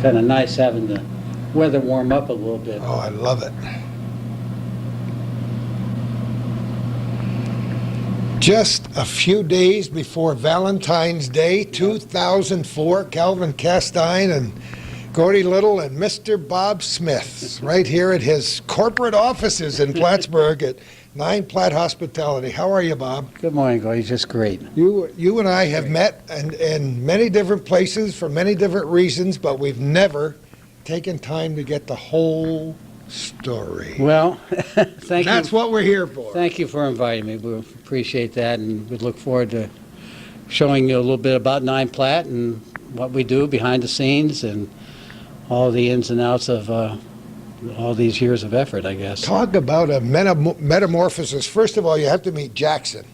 kind of nice having the weather warm up a little bit. Oh, I love it. Just a few days before Valentine's Day, 2004, Calvin Castine and Gordy Little and Mr. Bob Smith, right here at his corporate offices in Plattsburgh at 9 Platt Hospitality. How are you, Bob? Good morning, Gordy. Just great. You and I have met in many different places for many different reasons, but we've never taken time to get the whole story. Well, thank you. That's what we're here for. Thank you for inviting me. We appreciate that, and we look forward to showing you a little bit about 9 Platt and what we do behind the scenes and all the ins and outs of all these years of effort, I guess. Talk about a metamorphosis. First of all, you have to meet Jackson,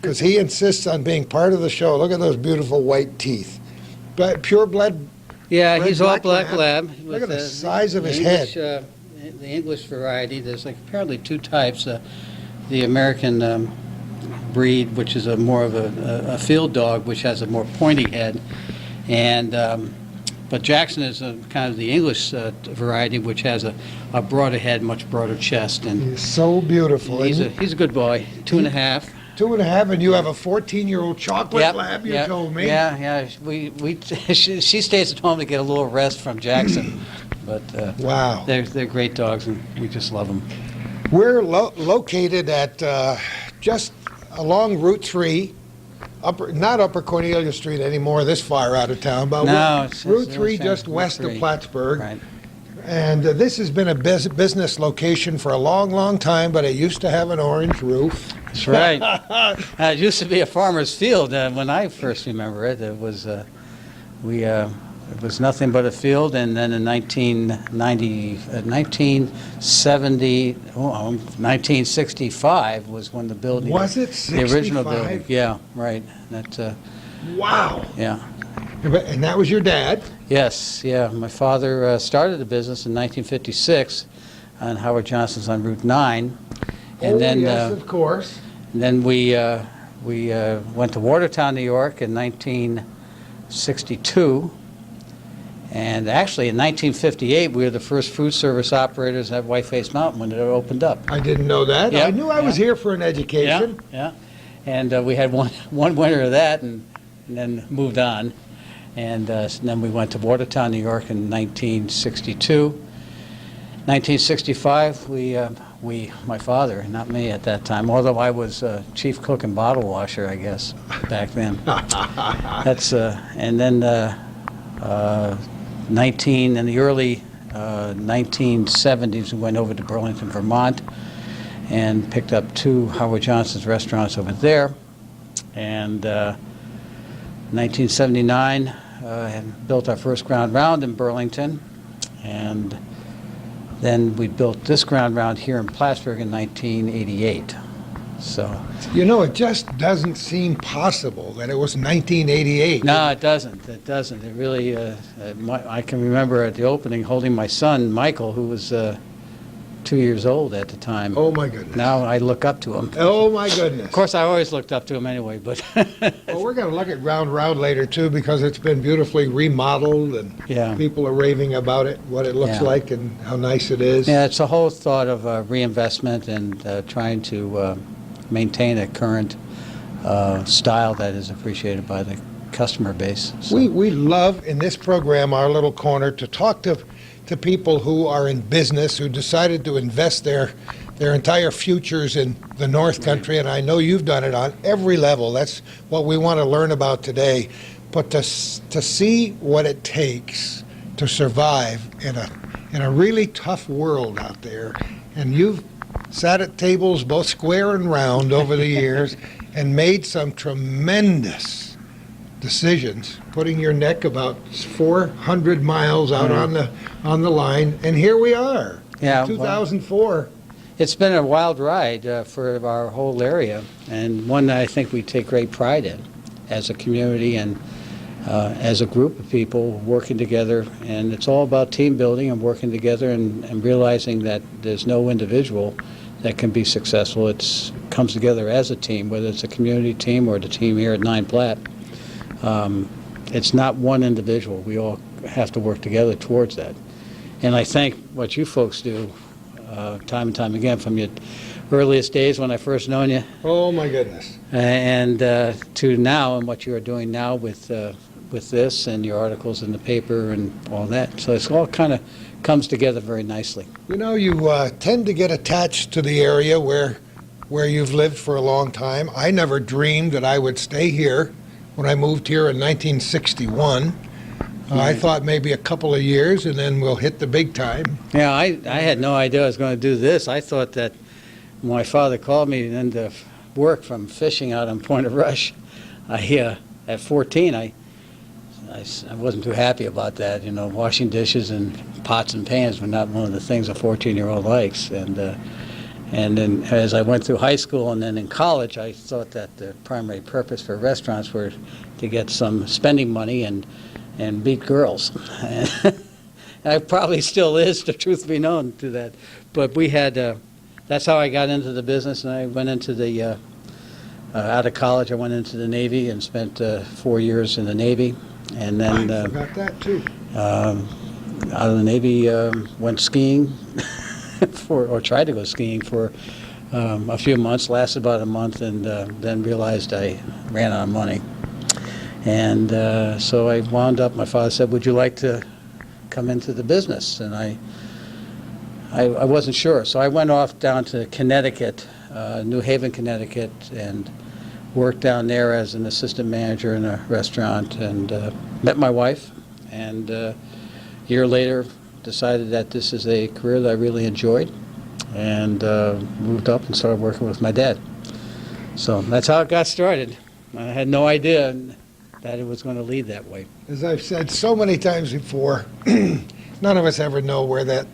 because he insists on being part of the show. Look at those beautiful white teeth. But pure-blood. Yeah, he's all black lab. Look at the size of his head. The English variety, there's like apparently 2 types. The American breed, which is more of a field dog, which has a more pointy head, and but Jackson is kind of the English variety, which has a broader head, much broader chest, and he's so beautiful. He's a good boy. 2.5. 2.5, and you have a 14-year-old chocolate lab. You told me. Yeah. She stays at home to get a little rest from Jackson. But wow, they're great dogs, and we just love them. We're located at just along Route 3, not Upper Cornelia Street anymore, this far out of town, but Route 3 just west of Plattsburgh. Right. And this has been a business location for a long, long time, but it used to have an orange roof. That's right. It used to be a farmer's field when I first remember it. It was it was nothing but a field, and then in 1965 was when the building... Was it 65? The original building, yeah, right. Wow. Yeah. And that was your dad? Yes, yeah. My father started the business in 1956 on Howard Johnson's on Route 9. And then, yes, of course. And then we went to Watertown, New York in 1962. And actually, in 1958, we were the first food service operators at Whiteface Mountain when it opened up. I didn't know that. Yep. I knew I was here for an education. Yeah. And we had one winter of that, and then moved on. And then we went to Watertown, New York in 1962. 1965, my father, not me at that time, although I was chief cook and bottle washer, I guess, back then. And then in the early 1970s, we went over to Burlington, Vermont, and picked up 2 Howard Johnson's restaurants over there. And 1979, built our first Ground Round in Burlington, and then we built this Ground Round here in Plattsburgh in 1988. So, it just doesn't seem possible that it was 1988. No, it doesn't. It doesn't. It really. I can remember at the opening holding my son Michael, who was 2 years old at the time. Oh my goodness! Now I look up to him. Oh my goodness! Of course, I always looked up to him anyway. But well, we're going to look at Ground Round later too, because it's been beautifully remodeled, and people are raving about it, what it looks like, and how nice it is. Yeah, it's a whole thought of reinvestment and trying to maintain a current style that is appreciated by the customer base. So. We love in this program, our little corner, to talk to people who are in business, who decided to invest their entire futures in the North Country, and I know you've done it on every level. That's what we want to learn about today. But to see what it takes to survive in a really tough world out there, and you've sat at tables both square and round over the years and made some tremendous decisions, putting your neck about 400 miles out on the line, and here we are, in 2004. It's been a wild ride for our whole area, and one that I think we take great pride in as a community and as a group of people working together. And it's all about team building and working together and realizing that there's no individual that can be successful. It comes together as a team, whether it's a community team or the team here at 9 Platt. It's not one individual. We all have to work together towards that. And I thank what you folks do time and time again, from your earliest days when I first known you, Oh, my goodness. and to now, and what you are doing now with this and your articles in the paper and all that. So it's all kind of comes together very nicely. You know, you tend to get attached to the area where you've lived for a long time. I never dreamed that I would stay here when I moved here in 1961. I thought maybe a couple of years and then we'll hit the big time. Yeah, I had no idea I was going to do this. I thought that when my father called me then to work from fishing out on Point of Rush, at 14, I wasn't too happy about that. You know, washing dishes and pots and pans were not one of the things a 14-year-old likes. And then as I went through high school and then in college, I thought that the primary purpose for restaurants were to get some spending money and beat girls. And it probably still is, the truth be known, to that. But we had, that's how I got into the business, and I went into the, out of college, I went into the Navy and spent 4 years in the Navy. And then I forgot that, too. out of the Navy, went skiing, or tried to go skiing for a few months, lasted about a month, and then realized I ran out of money. And so I wound up, my father said, would you like to come into the business? And I wasn't sure. So I went off down to Connecticut, New Haven, Connecticut, and worked down there as an assistant manager in a restaurant, and met my wife. And a year later, decided that this is a career that I really enjoyed, and moved up and started working with my dad. So that's how it got started. I had no idea that it was going to lead that way. As I've said so many times before, none of us ever know where that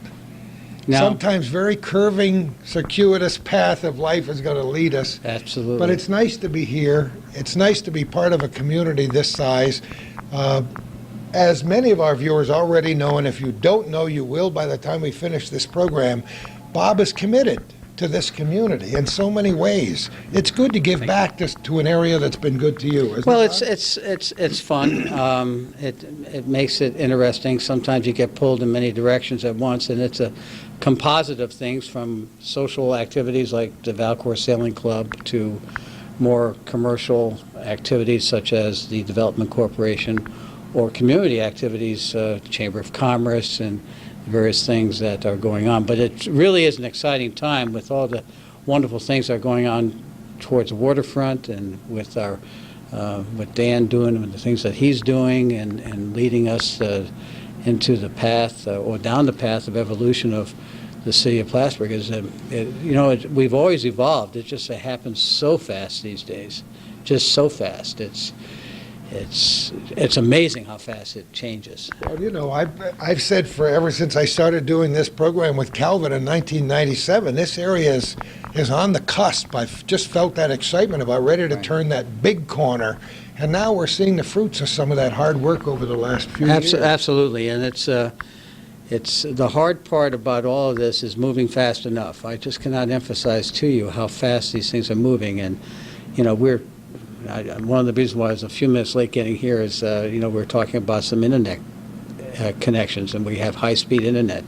sometimes very curving, circuitous path of life is going to lead us. Absolutely. But it's nice to be here. It's nice to be part of a community this size. As many of our viewers already know, and if you don't know, you will by the time we finish this program, Bob is committed to this community in so many ways. It's good to give back to an area that's been good to you, isn't Well, it? it's fun. It makes it interesting. Sometimes you get pulled in many directions at once, and it's a composite of things, from social activities like the Valcourt Sailing Club to more commercial activities such as the Development Corporation, or community activities, Chamber of Commerce, and various things that are going on. But it really is an exciting time with all the wonderful things that are going on towards the waterfront, and with our with Dan doing the things that he's doing, and leading us into the path or down the path of evolution of the city of Plattsburgh. We've always evolved. It just happens so fast these days, just so fast. It's amazing how fast it changes. Well, you know, I've said ever since I started doing this program with Calvin in 1997, this area is on the cusp. I've just felt that excitement about ready to turn that big corner. And now we're seeing the fruits of some of that hard work over the last few years. Absolutely, and it's the hard part about all of this is moving fast enough. I just cannot emphasize to you how fast these things are moving. And, you know, one of the reasons why I was a few minutes late getting here is, we're talking about some internet connections, and we have high-speed internet.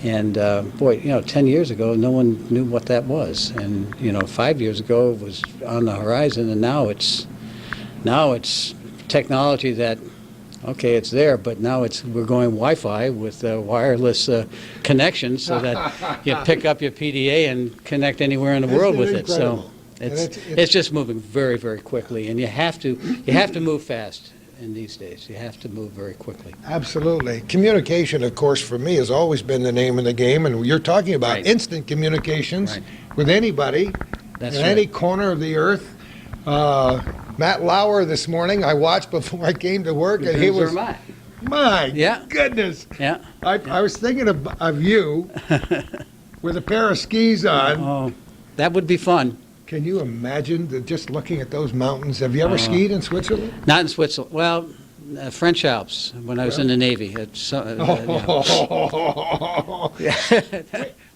And, 10 years ago, no one knew what that was. And, 5 years ago, it was on the horizon, and now it's technology that, okay, it's there, but now we're going Wi-Fi with wireless connections, so that you pick up your PDA and connect anywhere in the world with it. So it's just moving very, very quickly, and you have to move fast in these days. You have to move very quickly. Absolutely. Communication, of course, for me has always been the name of the game, and you're talking about instant communications with anybody in any corner of the earth. Matt Lauer this morning, I watched before I came to work, and he was, my goodness. Yeah. I was thinking of you with a pair of skis on. Oh, that would be fun. Can you imagine just looking at those mountains? Have you ever skied in Switzerland? Not in Switzerland. Well, French Alps, when I was in the Navy.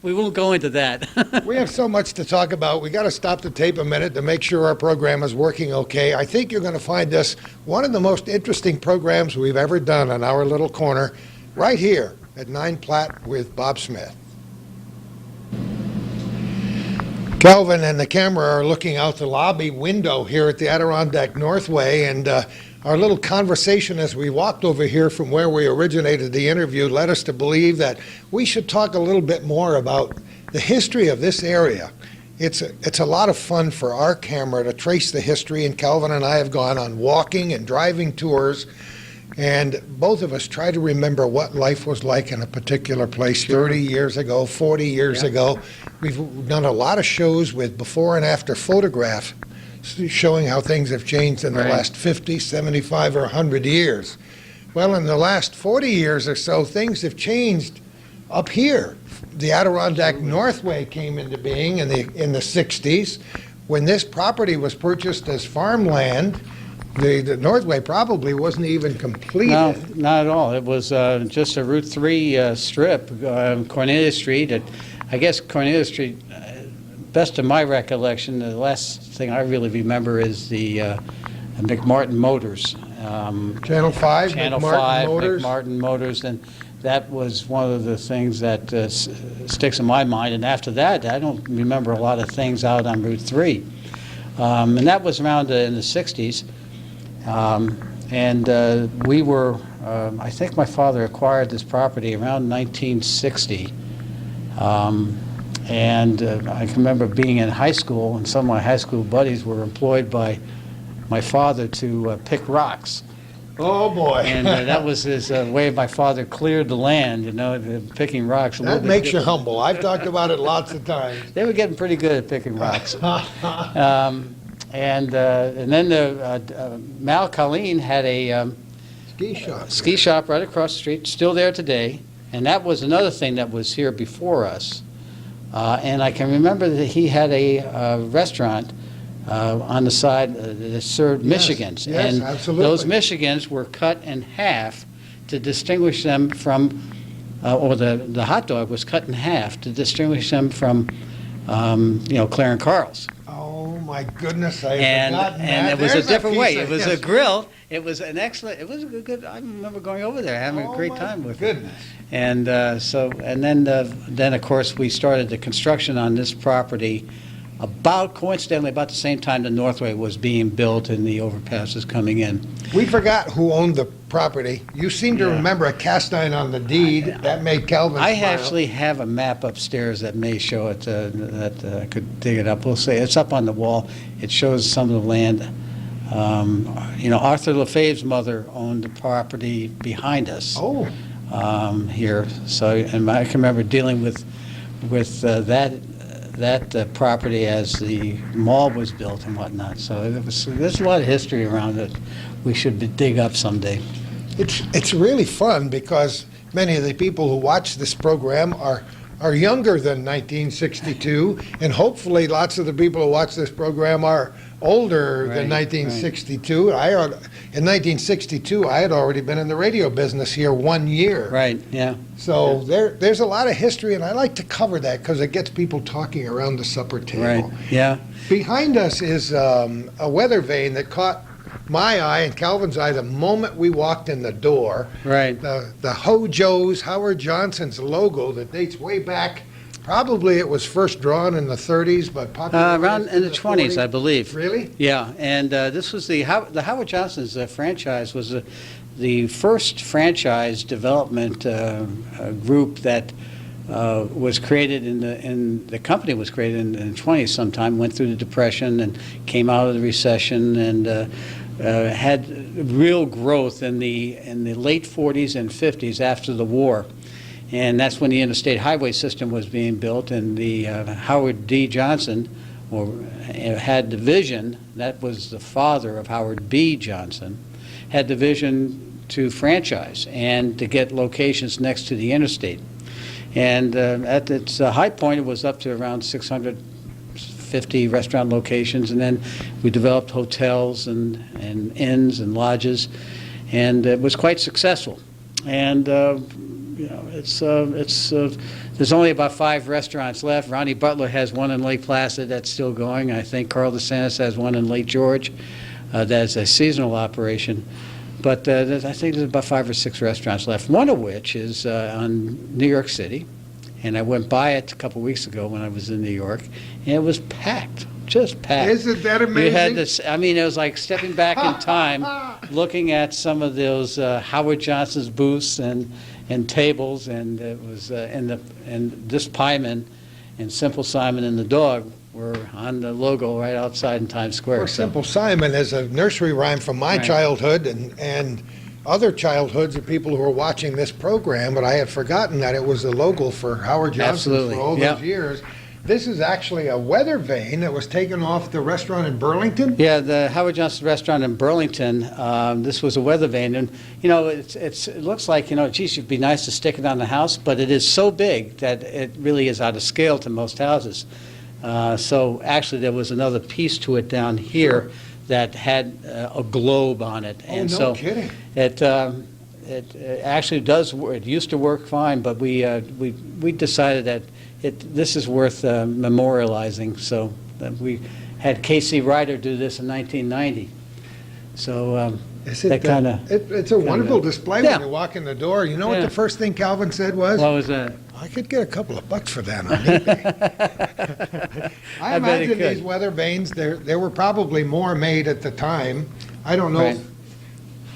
We won't go into that. We have so much to talk about. We got to stop the tape a minute to make sure our program is working okay. I think you're going to find this one of the most interesting programs we've ever done on our little corner, right here at 9 Platt with Bob Smith. Calvin and the camera are looking out the lobby window here at the Adirondack Northway, and our little conversation as we walked over here from where we originated the interview led us to believe that we should talk a little bit more about the history of this area. It's a lot of fun for our camera to trace the history, and Calvin and I have gone on walking and driving tours, and both of us try to remember what life was like in a particular place 30 years ago, 40 years ago. We've done a lot of shows with before and after photographs showing how things have changed in the last 50, 75, or 100 years. Well, in the last 40 years or so, things have changed up here. The Adirondack Northway came into being in the 60s. When this property was purchased as farmland, the Northway probably wasn't even completed. No, not at all. It was just a Route 3 strip, Cornelia Street. I guess Cornelia Street, best of my recollection, the last thing I really remember is the McMartin Motors. Channel 5, Channel McMartin 5, Motors. McMartin Motors, and that was one of the things that sticks in my mind. And after that, I don't remember a lot of things out on Route 3. And that was around in the 60s. We were, I think my father acquired this property around 1960. I can remember being in high school, and some of my high school buddies were employed by my father to pick rocks. Oh, boy. And that was his way my father cleared the land, picking rocks. That makes you humble. I've talked about it lots of times. They were getting pretty good at picking rocks. And then Mal Colleen had a ski shop right across the street, still there today. And that was another thing that was here before us. And I can remember that he had a restaurant on the side that served Michigans. Yes, and absolutely. Those Michigans were cut in half to distinguish them from, or the hot dog was cut in half to distinguish them from, Claire and Carl's. Oh, my goodness, I And forgotten that. it was There's a different way. piece It of was a history. grill. It was an excellent. It was a good. I remember going over there, having a great time with it. Goodness. And then of course we started the construction on this property coincidentally about the same time the Northway was being built and the overpass was coming in. We forgot who owned the property. You seem to remember a cast iron on the deed. That made Calvin I smile. actually have a map upstairs that may show it. I could dig it up. We'll say it's up on the wall. It shows some of the land. Arthur Lefebvre's mother owned the property behind us. Oh. Here. So, and I can remember dealing with that property as the mall was built and whatnot. So there's a lot of history around it. We should dig up someday. It's really fun because many of the people who watch this program are younger than 1962, and hopefully lots of the people who watch this program are older than 1962. In 1962, I had already been in the radio business here 1 year. Right, yeah. So there's a lot of history, and I like to cover that because it gets people talking around the supper table. Right, yeah. Behind us is a weather vane that caught my eye and Calvin's eye the moment we walked in the door. Right. The Hojo's Howard Johnson's logo that dates way back. Probably it was first drawn in the 30s, but popularized Around in the 20s, I 40s. believe. Really? Yeah, and this was the Howard Johnson's franchise was the first franchise development group that was created in the company was created in the 20s sometime, went through the Depression and came out of the recession and had real growth in the late 40s and 50s after the war. And that's when the interstate highway system was being built, and the Howard D. Johnson had the vision, that was the father of Howard B. Johnson, had the vision to franchise and to get locations next to the interstate. And at its high point, it was up to around 650 restaurant locations, and then we developed hotels and inns and lodges, and it was quite successful. And there's only about 5 restaurants left. Ronnie Butler has one in Lake Placid that's still going. I think Carl DeSantis has one in Lake George. That's a seasonal operation. But I think there's about 5 or 6 restaurants left, one of which is on New York City. And I went by it a couple weeks ago when I was in New York, and it was packed, just packed. Isn't that amazing? You had this, I mean, it was like stepping back in time, looking at some of those Howard Johnson's booths and tables, and it was and this Pieman and Simple Simon and the Dog were on the logo right outside in Times Square. Well, Simple Simon is a nursery rhyme from my childhood and other childhoods of people who are watching this program, but I had forgotten that it was the logo for Howard Johnson for all those years. This is actually a weather vane that was taken off the restaurant in Burlington. Yeah, the Howard Johnson restaurant in Burlington. This was a weather vane, and it looks like geez, it'd be nice to stick it on the house, but it is so big that it really is out of scale to most houses. So actually, there was another piece to it down here that had a globe on it, and no kidding. It actually does. It used to work fine, but we decided that this is worth memorializing. So we had Casey Ryder do this in 1990. So that kind of it's a wonderful display when you walk in the door. You know what the first thing Calvin said was? What was that? I could get a couple of bucks for that on eBay. I imagine these weather vanes, there were probably more made at the time. I don't know.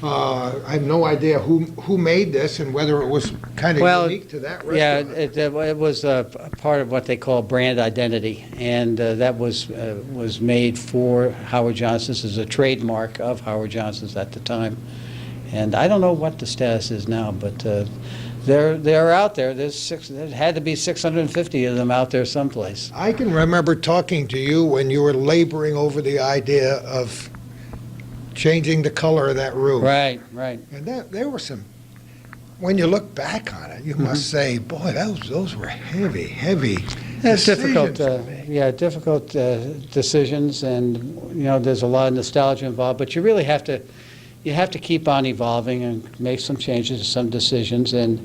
I have no idea who made this and whether it was kind of unique to that restaurant. Yeah, it was a part of what they call brand identity, and that was made for Howard Johnson's as a trademark of Howard Johnson's at the time. And I don't know what the status is now, but they're out there. There had to be 650 of them out there someplace. I can remember talking to you when you were laboring over the idea of changing the color of that roof. Right. And there were some, when you look back on it, you must say, boy, those were heavy It's decisions. Difficult decisions, and there's a lot of nostalgia involved, but you really have to keep on evolving and make some changes to some decisions, and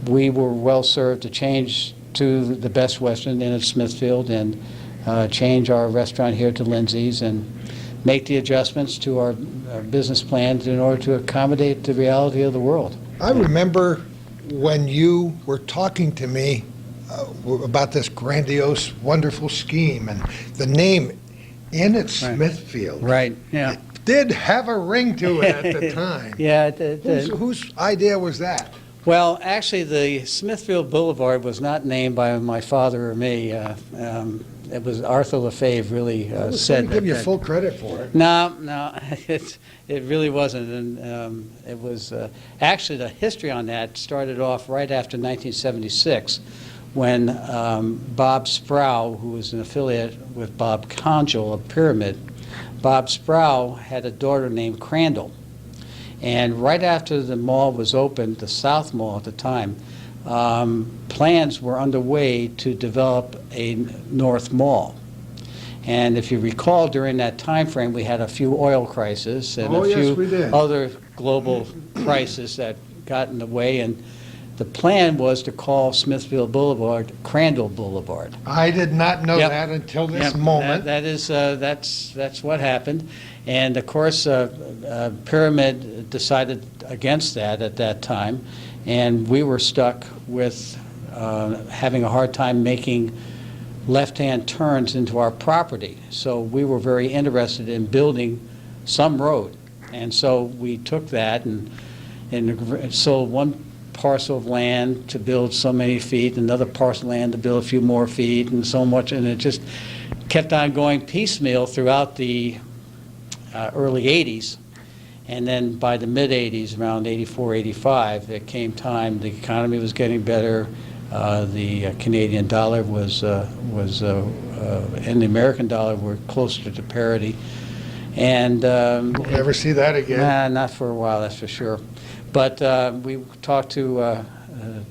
we were well served to change to the Best Western Inn at Smithfield and change our restaurant here to Lindsay's and make the adjustments to our business plans in order to accommodate the reality of the world. I remember when you were talking to me about this grandiose, wonderful scheme, and the name Inn at Smithfield. Right, yeah. It did have a ring to it at the time. Yeah. Whose idea was that? Well, actually, the Smithfield Blvd was not named by my father or me. It was Arthur Lefebvre really said that. Give you full credit for it. No, it really wasn't. And it was actually the history on that started off right after 1976 when Bob Sproul, who was an affiliate with Bob Conjul of Pyramid, Bob Sproul had a daughter named Crandall. And right after the mall was opened, the South Mall at the time, plans were underway to develop a North Mall. And if you recall, during that time frame, we had a few oil crises and a few other global crises that got in the way. And the plan was to call Smithfield Boulevard Crandall Boulevard. I did not know that until this moment. That's what happened. And of course, Pyramid decided against that at that time, and we were stuck with having a hard time making left-hand turns into our property. So we were very interested in building some road, and so we took that and sold one parcel of land to build so many feet, another parcel of land to build a few more feet, and so much, and it just kept on going piecemeal throughout the early 80s. And then by the mid-80s, around 84, 85, it came time, the economy was getting better, the Canadian dollar was and the American dollar were closer to parity. And we'll never see that again. Nah, not for a while, that's for sure. But we talked to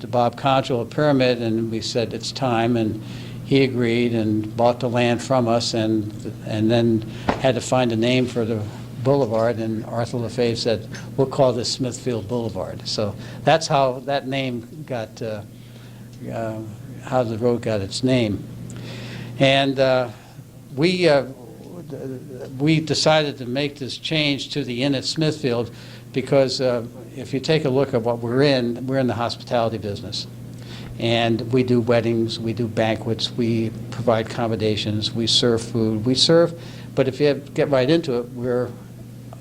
Bob Conjul of Pyramid, and we said it's time, and he agreed and bought the land from us, and then had to find a name for the Boulevard, and Arthur LaFave said, we'll call this Smithfield Boulevard. So that's how that name got, how the road got its name. And we decided to make this change to the Inn at Smithfield because if you take a look at what we're in the hospitality business. And we do weddings, we do banquets, we provide accommodations, we serve food, but if you get right into it, we're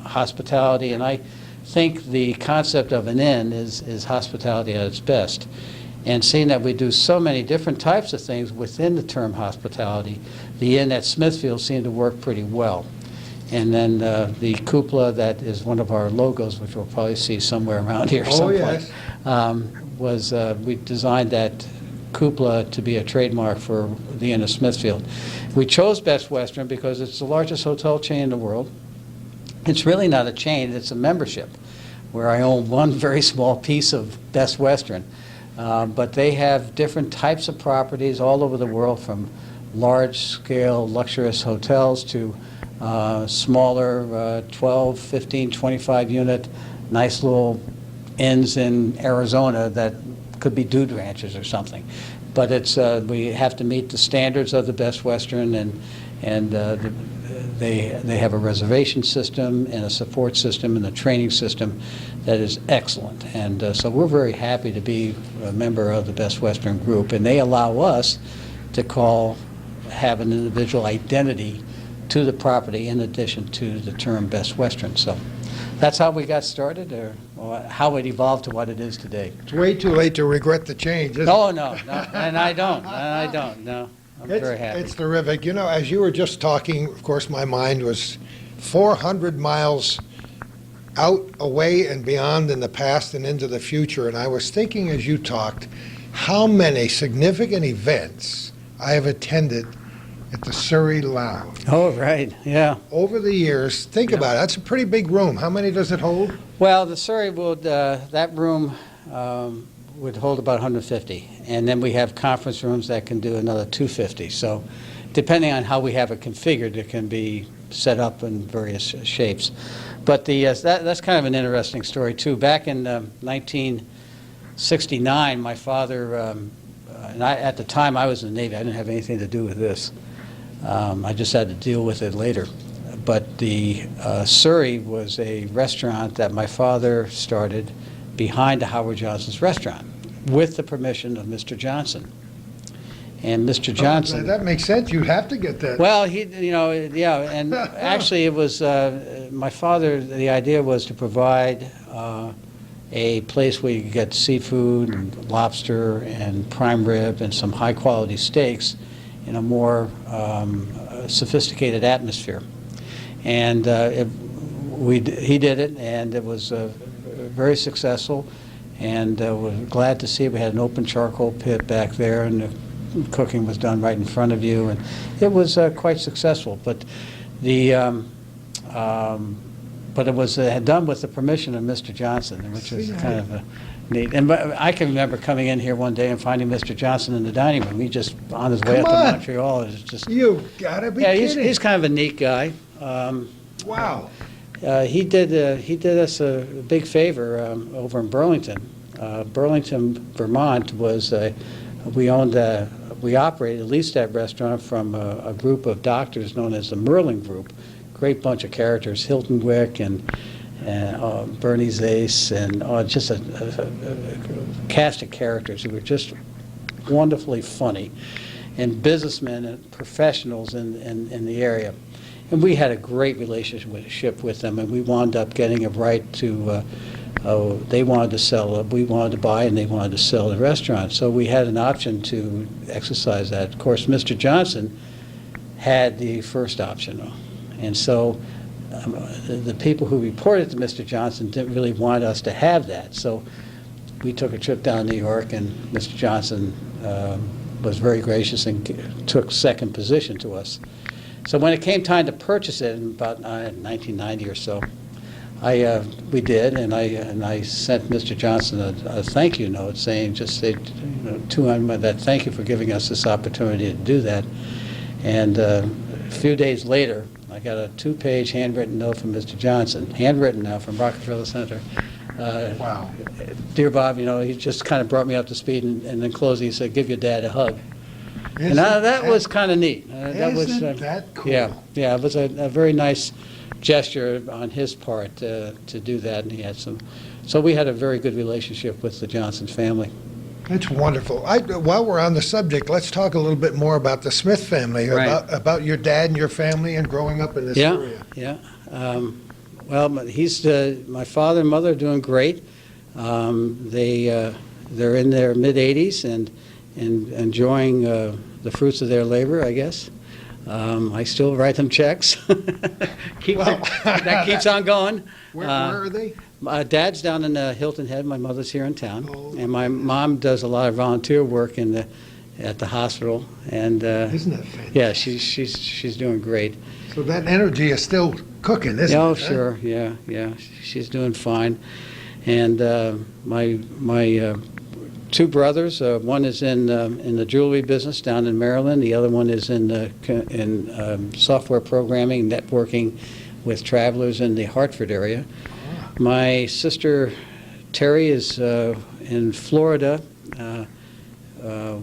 hospitality, and I think the concept of an inn is hospitality at its best. And seeing that we do so many different types of things within the term hospitality, the Inn at Smithfield seemed to work pretty well. And then the cupola that is one of our logos, which we'll probably see somewhere around here someplace, we designed that cupola to be a trademark for the Inn of Smithfield. We chose Best Western because it's the largest hotel chain in the world. It's really not a chain, it's a membership, where I own one very small piece of Best Western. But they have different types of properties all over the world, from large-scale luxurious hotels to smaller 12, 15, 25-unit, nice little inns in Arizona that could be dude ranches or something. But it's we have to meet the standards of the Best Western, and they have a reservation system and a support system and a training system that is excellent. And so we're very happy to be a member of the Best Western group, and they allow us to have an individual identity to the property in addition to the term Best Western. So that's how we got started, or how it evolved to what it is today. It's way too late to regret the change, isn't it? Oh, no, and I don't, no. I'm very happy. It's terrific. You know, as you were just talking, of course, my mind was 400 miles out, away, and beyond in the past and into the future. And I was thinking as you talked how many significant events I have attended at the Surrey Lounge. Oh, right, yeah. Over the years, think about it. That's a pretty big room. How many does it hold? Well, the Surrey would, that room would hold about 150. And then we have conference rooms that can do another 250. So depending on how we have it configured, it can be set up in various shapes. But that's kind of an interesting story, too. Back in 1969, my father, and at the time I was in the Navy, I didn't have anything to do with this. I just had to deal with it later. But the Surrey was a restaurant that my father started behind the Howard Johnson's restaurant with the permission of Mr. Johnson. And Mr. Johnson... that makes sense. You'd have to get that. Well, yeah, and actually it was, my father, the idea was to provide a place where you could get seafood and lobster and prime rib and some high-quality steaks in a more sophisticated atmosphere. And he did it, and it was very successful, and we're glad to see we had an open charcoal pit back there, and the cooking was done right in front of you, and it was quite successful. But it was done with the permission of Mr. Johnson, which is kind of neat. And I can remember coming in here one day and finding Mr. Johnson in the dining room. He just on his way up to Montreal. It was just you gotta be kidding. He's kind of a neat guy. Wow. He did us a big favor over in Burlington. Burlington, Vermont was we operated, leased that restaurant from a group of doctors known as the Merlin Group. Great bunch of characters, Hilton Wick and Bernie Zace, and just a cast of characters who were just wonderfully funny, and businessmen and professionals in the area. And we had a great relationship with them, and we wound up getting a right to, they wanted to sell, we wanted to buy, and they wanted to sell the restaurant. So we had an option to exercise that. Of course, Mr. Johnson had the first option. And so the people who reported to Mr. Johnson didn't really want us to have that. So we took a trip down to New York, and Mr. Johnson was very gracious and took second position to us. So when it came time to purchase it in about 1990 or so, we did, and I sent Mr. Johnson a thank you note saying, to him that thank you for giving us this opportunity to do that. And a few days later, I I got a 2-page handwritten note from Mr. Johnson, handwritten now from Rockefeller Center. Wow. Dear Bob, he just kind of brought me up to speed, and then closing, he said, give your dad a hug. And that was kind of neat. Isn't that cool? Yeah, it was a very nice gesture on his part to do that, and he had so we had a very good relationship with the Johnson family. It's wonderful. While we're on the subject, let's talk a little bit more about the Smith family, Right. about your dad and your family and growing up in this area. Yeah. Well, my father and mother are doing great. They're in their mid-80s and enjoying the fruits of their labor, I guess. I still write them checks. That keeps on going. Where are they? My dad's down in Hilton Head. My mother's here in town. Oh. And my mom does a lot of volunteer work at the hospital. And Isn't that fantastic? yeah, she's doing great. So that energy is still cooking, isn't it? Oh, huh? sure, yeah. She's doing fine. And my 2 brothers, one is in the jewelry business down in Maryland. The other one is in software programming, networking with travelers in the Hartford area. My sister Terry is in Florida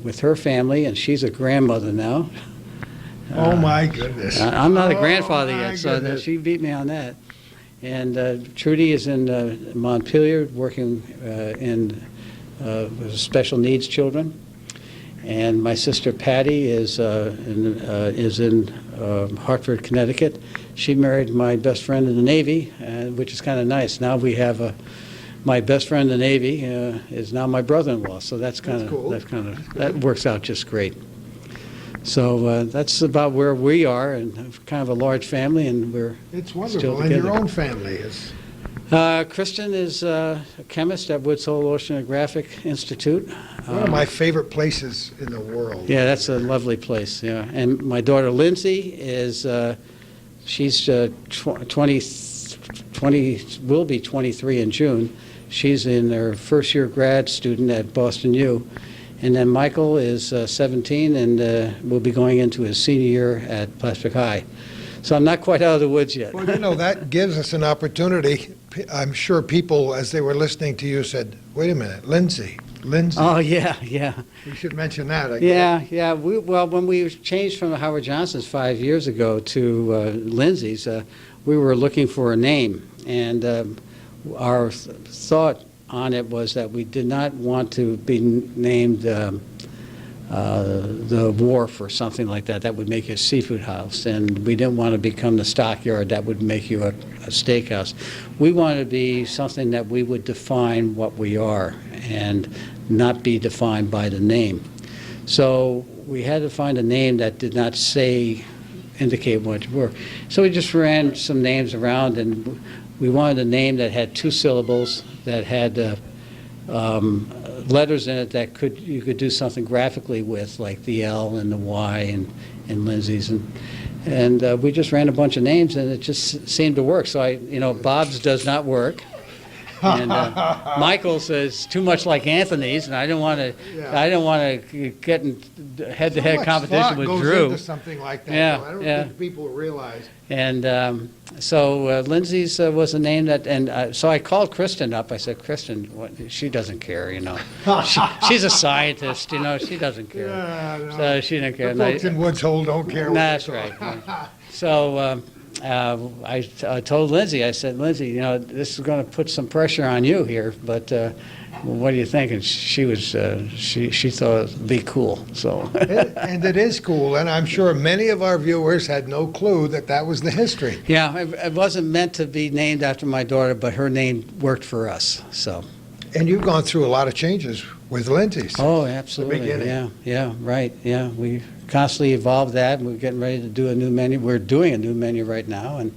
with her family, and she's a grandmother now. Oh, my goodness. I'm not a grandfather my yet, so goodness. she beat me on that. And Trudy is in Montpelier working with special needs children. And my sister Patty is in Hartford, Connecticut. She married my best friend in the Navy, which is kind of nice. Now we have my best friend in the Navy is now my brother-in-law. So that's cool. that works out just great. So that's about where we are, and kind of a large family, and we're It's wonderful. still And together. your own family is. Kristen is a chemist at Woods Hole Oceanographic Institute. One of my favorite places in the world. Yeah, that's a lovely place, yeah. And my daughter Lindsay is, she's 20, will be 23 in June. She's in her first year grad student at Boston U. And then Michael is 17 and will be going into his senior year at Platt High. So I'm not quite out of the woods yet. Well, that gives us an opportunity. I'm sure people, as they were listening to you, said, wait a minute, Lindsay. Oh, yeah. We should mention that, I guess. Yeah. Well, when we changed from Howard Johnson's 5 years ago to Lindsay's, we were looking for a name. And our thought on it was that we did not want to be named the Wharf or something like that. That would make you a seafood house. And we didn't want to become the Stockyard. That would make you a steakhouse. We wanted to be something that we would define what we are and not be defined by the name. So we had to find a name that did not indicate what you were. So we just ran some names around, and we wanted a name that had 2 syllables, that had letters in it that you could do something graphically with, like the L and the Y and Lindsay's, and we just ran a bunch of names, and it just seemed to work. So Bob's does not work, and Michael's is too much like Anthony's, and I didn't want to get in head-to-head competition with goes Drew. Into something like that. Yeah, though. I don't yeah. think people realize. And so Lindsay's was a name that, and so I called Kristen up. I said, Kristen, she doesn't care, she's a scientist, she doesn't care. Yeah, no. So she didn't care. The folks in Woods Hole don't care. what That's they right. call. So I told Lindsay, I said, Lindsay, this is going to put some pressure on you here, but what do you think? And she was, she thought it'd be cool. So. And it is cool, and I'm sure many of our viewers had no clue that was the history. Yeah, it wasn't meant to be named after my daughter, but her name worked for us. So. And you've gone through a lot of changes with Lindsay's. Oh, absolutely. beginning. Yeah, right. Yeah, we constantly evolve that, and we're getting ready to do a new menu. We're doing a new menu right now, and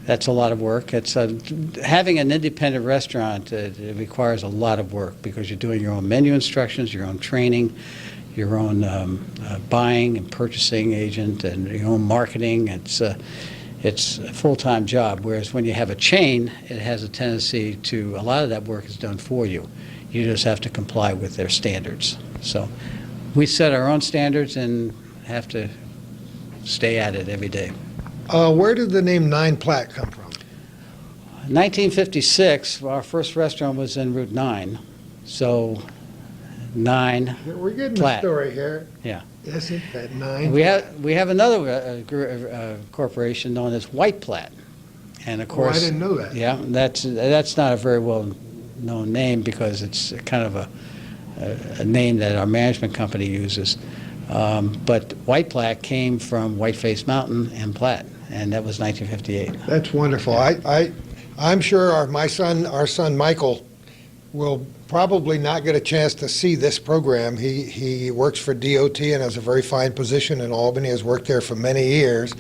that's a lot of work. It's having an independent restaurant. It requires a lot of work because you're doing your own menu instructions, your own training, your own buying and purchasing agent, and your own marketing. It's a full-time job. Whereas when you have a chain, it has a tendency to a lot of that work is done for you. You just have to comply with their standards. So we set our own standards and have to stay at it every day. Where did the name 9 Platt come from? 1956, our first restaurant was in Route 9, so 9 We're getting Platt. the story here. Yeah. Isn't that 9? We have another corporation known as White Platt, and of Oh, I course, didn't know that. yeah, that's not a very well known name because it's kind of a name that our management company uses. But White Platt came from Whiteface Mountain and Platt, and that was 1958. That's wonderful. I'm sure our son Michael will probably not get a chance to see this program. He works for DOT and has a very fine position in Albany, has worked there for many years.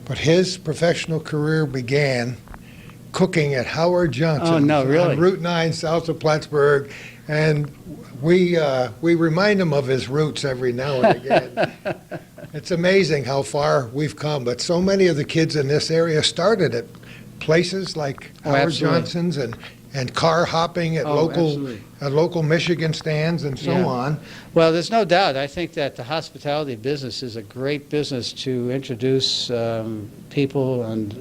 But his professional career began cooking at Howard Johnson's Oh, no, really? on Route 9 south of Plattsburgh. And we remind him of his roots every now and again. It's amazing how far we've come, but so many of the kids in this area started at places like Howard absolutely. Johnson's and car hopping at Absolutely. local Michigan stands and so Yeah. on. Well, there's no doubt. I think that the hospitality business is a great business to introduce people and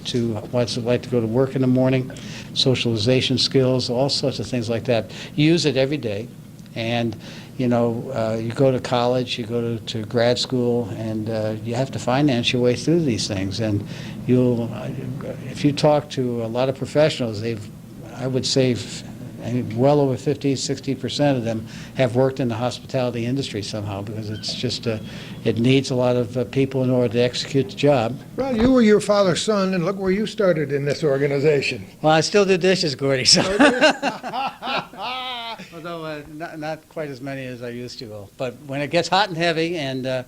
to what's it like to go to work in the morning, socialization skills, all sorts of things like that. Use it every day. And, you go to college, you go to grad school, and you have to finance your way through these things. And if you talk to a lot of professionals, I would say well over 50, 60% of them have worked in the hospitality industry somehow because it's just, it needs a lot of people in order to execute the job. Well, you were your father's son, and look where you started in this organization. Well, I still do dishes, Gordy, so. Although not quite as many as I used to. But when it gets hot and heavy and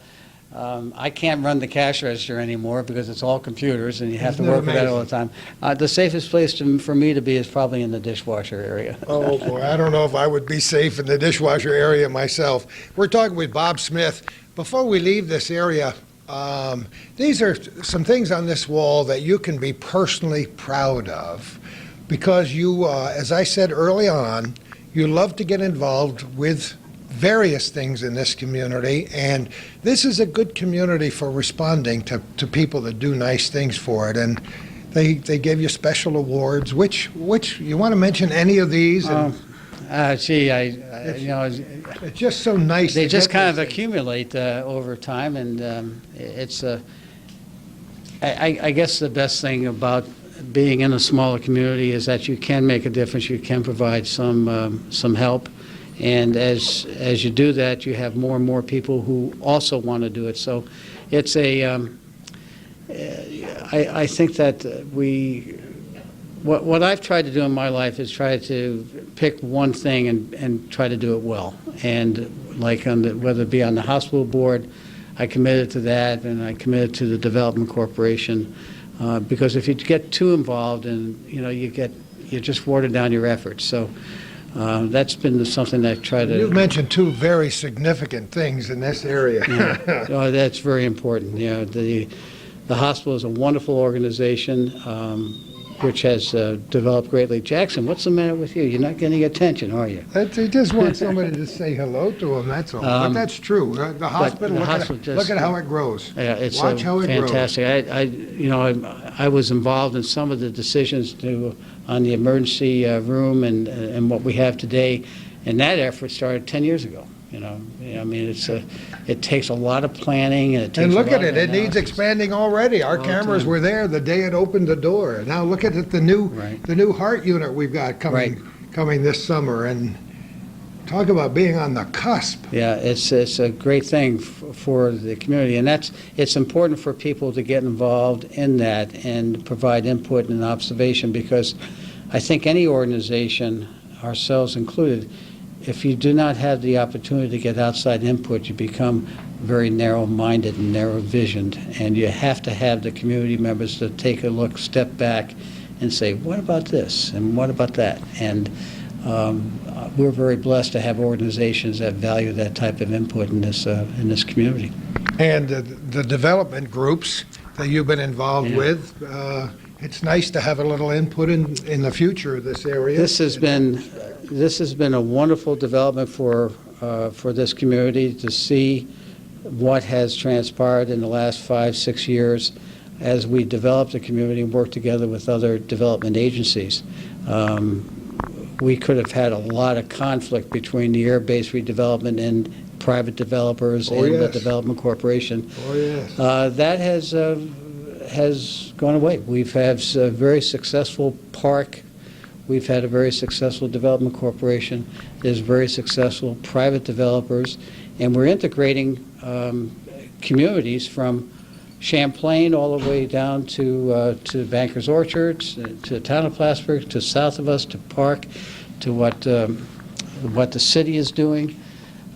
I can't run the cash register anymore because it's all computers and you have Isn't to that work with that all the amazing? time. The safest place for me to be is probably in the dishwasher area. Oh, boy, I don't know if I would be safe in the dishwasher area myself. We're talking with Bob Smith. Before we leave this area, these are some things on this wall that you can be personally proud of because you, as I said early on, you love to get involved with various things in this community, and this is a good community for responding to people that do nice things for it. And they gave you special awards. Which you want to mention any of these? And Gee, it's just so nice. they to just get kind of these things. accumulate over time, and I guess the best thing about being in a smaller community is that you can make a difference. You can provide some help. And as you do that, you have more and more people who also want to do it. So it's I think that what I've tried to do in my life is try to pick one thing and try to do it well. And like whether it be on the hospital board, I committed to that, and I committed to the development corporation. Because if you get too involved, and you just water down your efforts. So. That's been something that I try to... You've mentioned two very significant things in this area. Yeah. Oh, that's very important. The hospital is a wonderful organization which has developed greatly. Jackson, what's the matter with you? You're not getting attention, are you? They just want somebody to say hello to them, that's all. But that's true. The hospital, look at how it grows. Yeah, it's Watch how it grows. fantastic. I was involved in some of the decisions on the emergency room and what we have today, and that effort started 10 years ago. I mean, it takes a lot of planning. And look at it, it needs analysis. expanding already. Our All the cameras time. were there the day it opened the door. Now look at it, the new heart unit we've got coming this summer, and talk about being on the cusp. Yeah, it's a great thing for the community, and it's important for people to get involved in that and provide input and observation, because I think any organization, ourselves included, if you do not have the opportunity to get outside input, you become very narrow-minded and narrow-visioned, and you have to have the community members to take a look, step back, and say, what about this, and what about that? And we're very blessed to have organizations that value that type of input in this community. And the development groups that you've been involved with, it's nice to have a little input in the future of this area. This has been a wonderful development for this community to see what has transpired in the last 5-6 years. as we developed the community and worked together with other development agencies. We could have had a lot of conflict between the air base redevelopment and private developers and the development corporation. Oh, yes. That has gone away. We've had a very successful park. We've had a very successful development corporation. There's very successful private developers, and we're integrating communities from Champlain all the way down to Bankers Orchards, to the town of Plattsburgh, to south of us, to Park, to what the city is doing.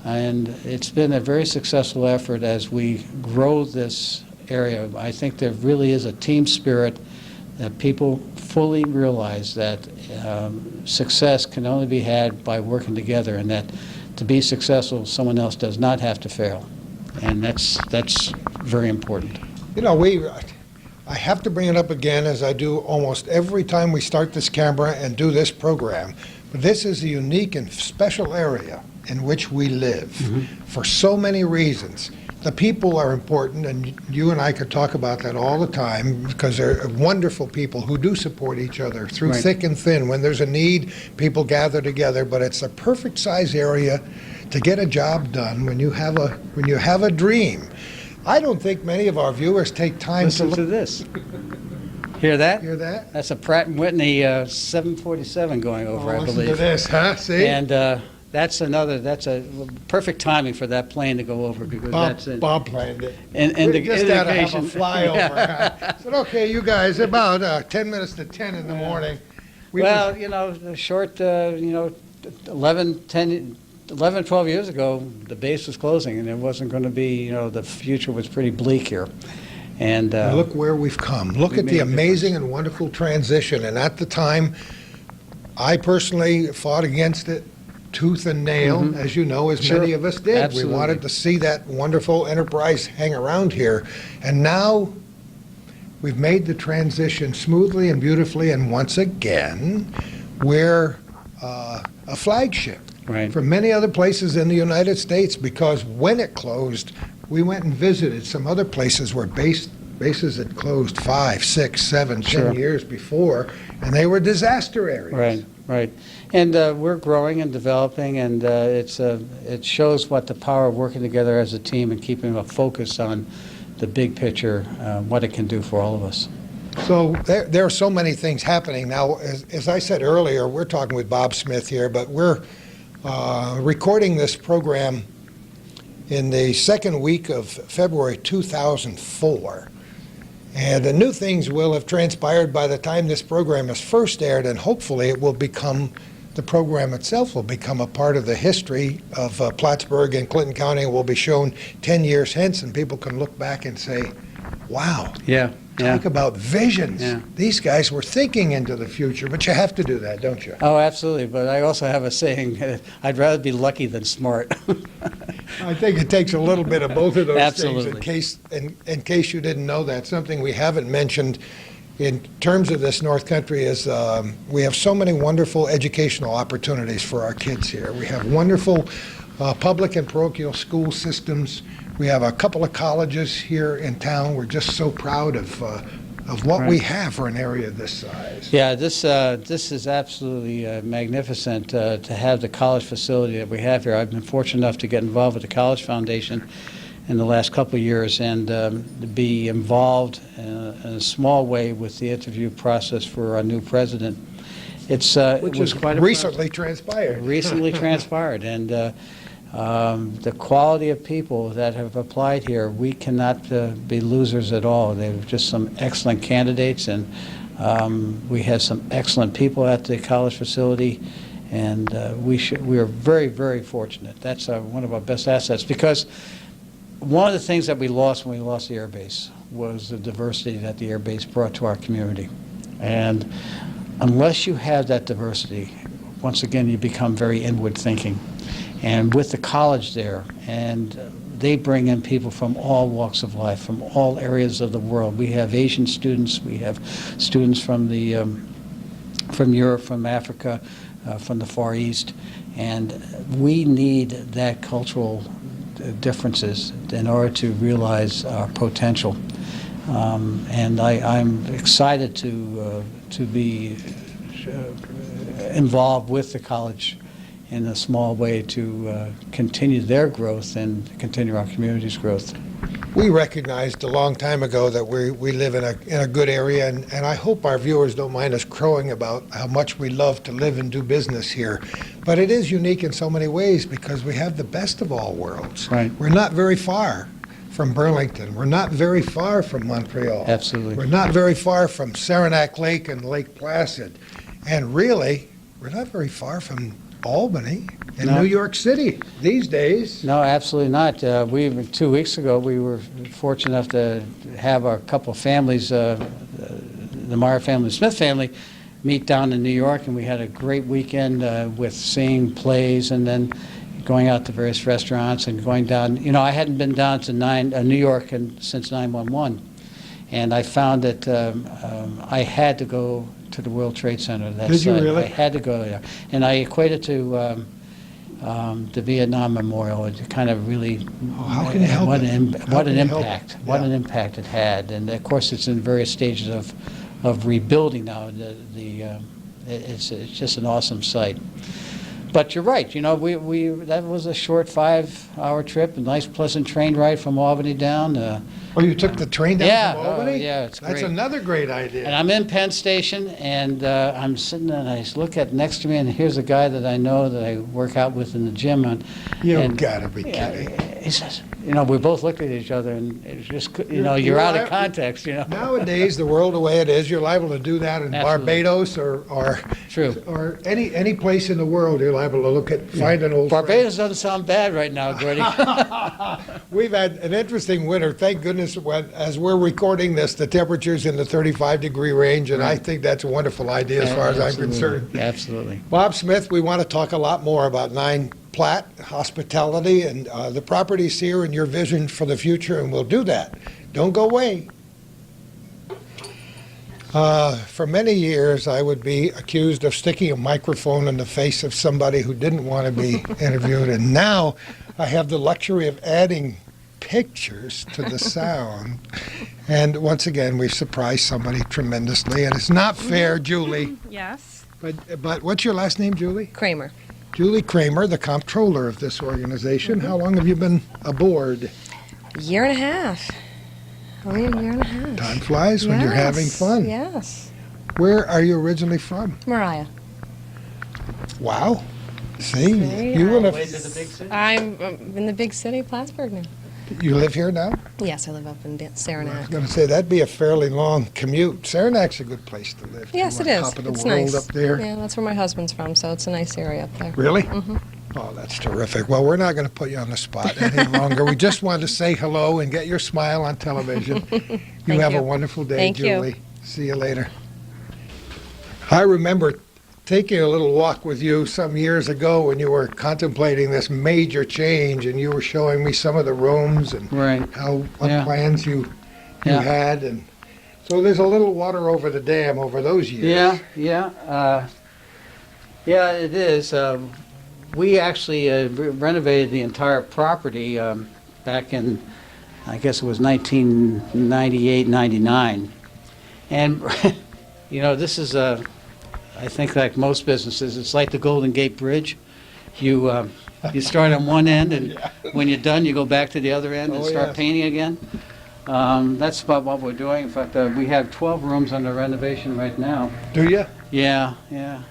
And it's been a very successful effort as we grow this area. I think there really is a team spirit that people fully realize that success can only be had by working together, and that to be successful, someone else does not have to fail. And that's very important. You know, I have to bring it up again, as I do almost every time we start this camera and do this program, but this is a unique and special area in which we live for so many reasons. The people are important, and you and I could talk about that all the time, because they're wonderful people who do support each other through thick and thin. When there's a need, people gather together, but it's a perfect size area to get a job done when you have a dream. I don't think many of our viewers take time Listen to this. Hear that? Hear that? That's a Pratt & Whitney 747 going over, I Listen believe. to this, huh? See? And that's a perfect timing for that plane to go over, because that's an Bob planned it. indication. We just had to have a flyover. Yeah. Huh? I said, okay, you guys, about 10 minutes to 10 in the morning. Well, you know, a short, 11, 12 years ago, the base was closing, and it wasn't going to be, the future was pretty bleak here. And look where we've come. Look at the amazing and wonderful transition. And at the time, I personally fought against it tooth and nail, as you know, as many of us did. Absolutely. We wanted to see that wonderful enterprise hang around here. And now we've made the transition smoothly and beautifully, and once again, we're a flagship for many other places in the United States, because when it closed, we went and visited some other places where bases had closed 5, 6, 7, 10 years before, and they were disaster areas. Right. And we're growing and developing, and it shows what the power of working together as a team and keeping a focus on the big picture, what it can do for all of us. So there are so many things happening now. As I said earlier, we're talking with Bob Smith here, but we're recording this program in the second week of February 2004. And the new things will have transpired by the time this program is first aired, and hopefully it will become, the program itself will become a part of the history of Plattsburgh and Clinton County, and will be shown 10 years hence, and people can look back and say, wow. Talk about visions. These guys were thinking into the future, but you have to do that, don't you? Oh, absolutely. But I also have a saying, I'd rather be lucky than smart. I think it takes a little bit of both of those Absolutely. things. In case you didn't know that, something we haven't mentioned in terms of this North Country is we have so many wonderful educational opportunities for our kids here. We have wonderful public and parochial school systems. We have a couple of colleges here in town. We're just so proud of what we have for an area this size. Yeah, this is absolutely magnificent to have the college facility that we have here. I've been fortunate enough to get involved with the College Foundation in the last couple of years, and to be involved in a small way with the interview process for our new president. Which was quite a recently transpired. Recently transpired, and the quality of people that have applied here, we cannot be losers at all. They're just some excellent candidates, and we have some excellent people at the college facility, and we are very, very fortunate. That's one of our best assets, because one of the things that we lost when we lost the air base was the diversity that the air base brought to our community. And unless you have that diversity, once again, you become very inward thinking. And with the college there, and they bring in people from all walks of life, from all areas of the world. We have Asian students, we have students from Europe, from Africa, from the Far East, and we need that cultural differences in order to realize our potential. And I'm excited to be involved with the college in a small way to continue their growth and continue our community's growth. We recognized a long time ago that we live in a good area, and I hope our viewers don't mind us crowing about how much we love to live and do business here. But it is unique in so many ways because we have the best of all worlds. Right. We're not very far from Burlington. We're not very far from Montreal. Absolutely. We're not very far from Saranac Lake and Lake Placid. And really, we're not very far from Albany and No. New York City these days. No, absolutely not. 2 weeks ago, we were fortunate enough to have a couple of families, the Meyer family, Smith family, meet down in New York, and we had a great weekend with seeing plays and then going out to various restaurants and going down. You know, I hadn't been down to New York since 9/11, and I found that I had to go to the World Trade Center. Did you really? I had to go there, and I equate it to the Vietnam Memorial. It kind of really, how can you help what it? an How what can an you help impact! it? What Yeah. an impact it had, and of course it's in various stages of rebuilding now. It's just an awesome site. But you're right. You know, we that was a short 5-hour trip, a nice, pleasant train ride from Albany down. Oh, you took the train down Yeah, from Albany? yeah, it's That's great. another great And idea. I'm in Penn Station, and I'm sitting there, and I look at next to me, and here's a guy that I know that I work out with in the gym. You and, gotta be yeah, kidding. he says, you know, we both looked at each other, and it's just, you know, You're you're out of li- context, you know. Nowadays, the world the way it is, you're liable to do that in Absolutely. Barbados or True. any place in the world. You're liable to find an old friend. Barbados doesn't sound bad right now, Gordy. We've had an interesting winter. Thank goodness, as we're recording this, the temperature's in the 35-degree range, and I think that's a wonderful idea as far as I'm Absolutely. concerned. Absolutely. Bob Smith, we want to talk a lot more about 9 Platt Hospitality and the properties here and your vision for the future, and we'll do that. Don't go away. For many years, I would be accused of sticking a microphone in the face of somebody who didn't want to be interviewed, and now I have the luxury of adding pictures to the sound. And once again, we've surprised somebody tremendously, and it's not fair, Julie. Yes. But what's your last name, Julie? Kramer. Julie Kramer, the comptroller of this organization. How long have you been aboard? A year and a half. Only a year and a half. Time flies when you're having Yes, fun. Yes. Where are you originally from? Mariah. Wow. See, Very you will Way have, to the big city. I'm in the big city, Plattsburgh now. you live here now? Yes, I live up in I was Saranac. going to say that'd be a fairly long commute. Saranac's a good place to live. Yes, You it are is. Top of the It's world nice. up there. Yeah, that's where my husband's from, so it's a nice area up there. Really? Mm-hmm. Oh, that's terrific. Well, we're not going to put you on the spot any longer. We just wanted to say hello and get your smile on television. You have a you. wonderful day, Thank you. Julie. See you later. I remember taking a little walk with you some years ago when you were contemplating this major change, and you were showing me some of the rooms and Right. what Yeah. plans you Yeah. had. And so there's a little water over the dam over those years. Yeah. Yeah, it is. We actually renovated the entire property back in, I guess it was 1998, 99. And, you know, this is, I think like most businesses, it's like the Golden Gate Bridge. You start on one end, and when you're done, you go back to the other end and Oh, start yes. painting again. That's about what we're doing. In fact, we have 12 rooms under renovation right now. Do you? Yeah.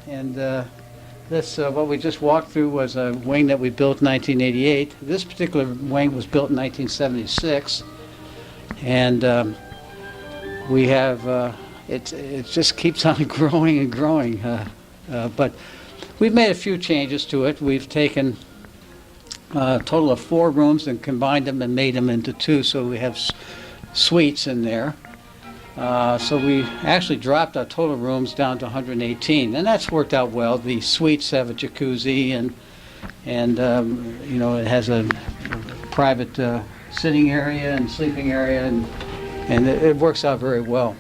And this, what we just walked through was a wing that we built in 1988. This particular wing was built in 1976. And we have, it just keeps on growing and growing. But we've made a few changes to it. We've taken a total of 4 rooms and combined them and made them into 2, so we have suites in there. So we actually dropped our total rooms down to 118, and that's worked out well. The suites have a jacuzzi, and you know, it has a private sitting area and sleeping area, and it works out very well.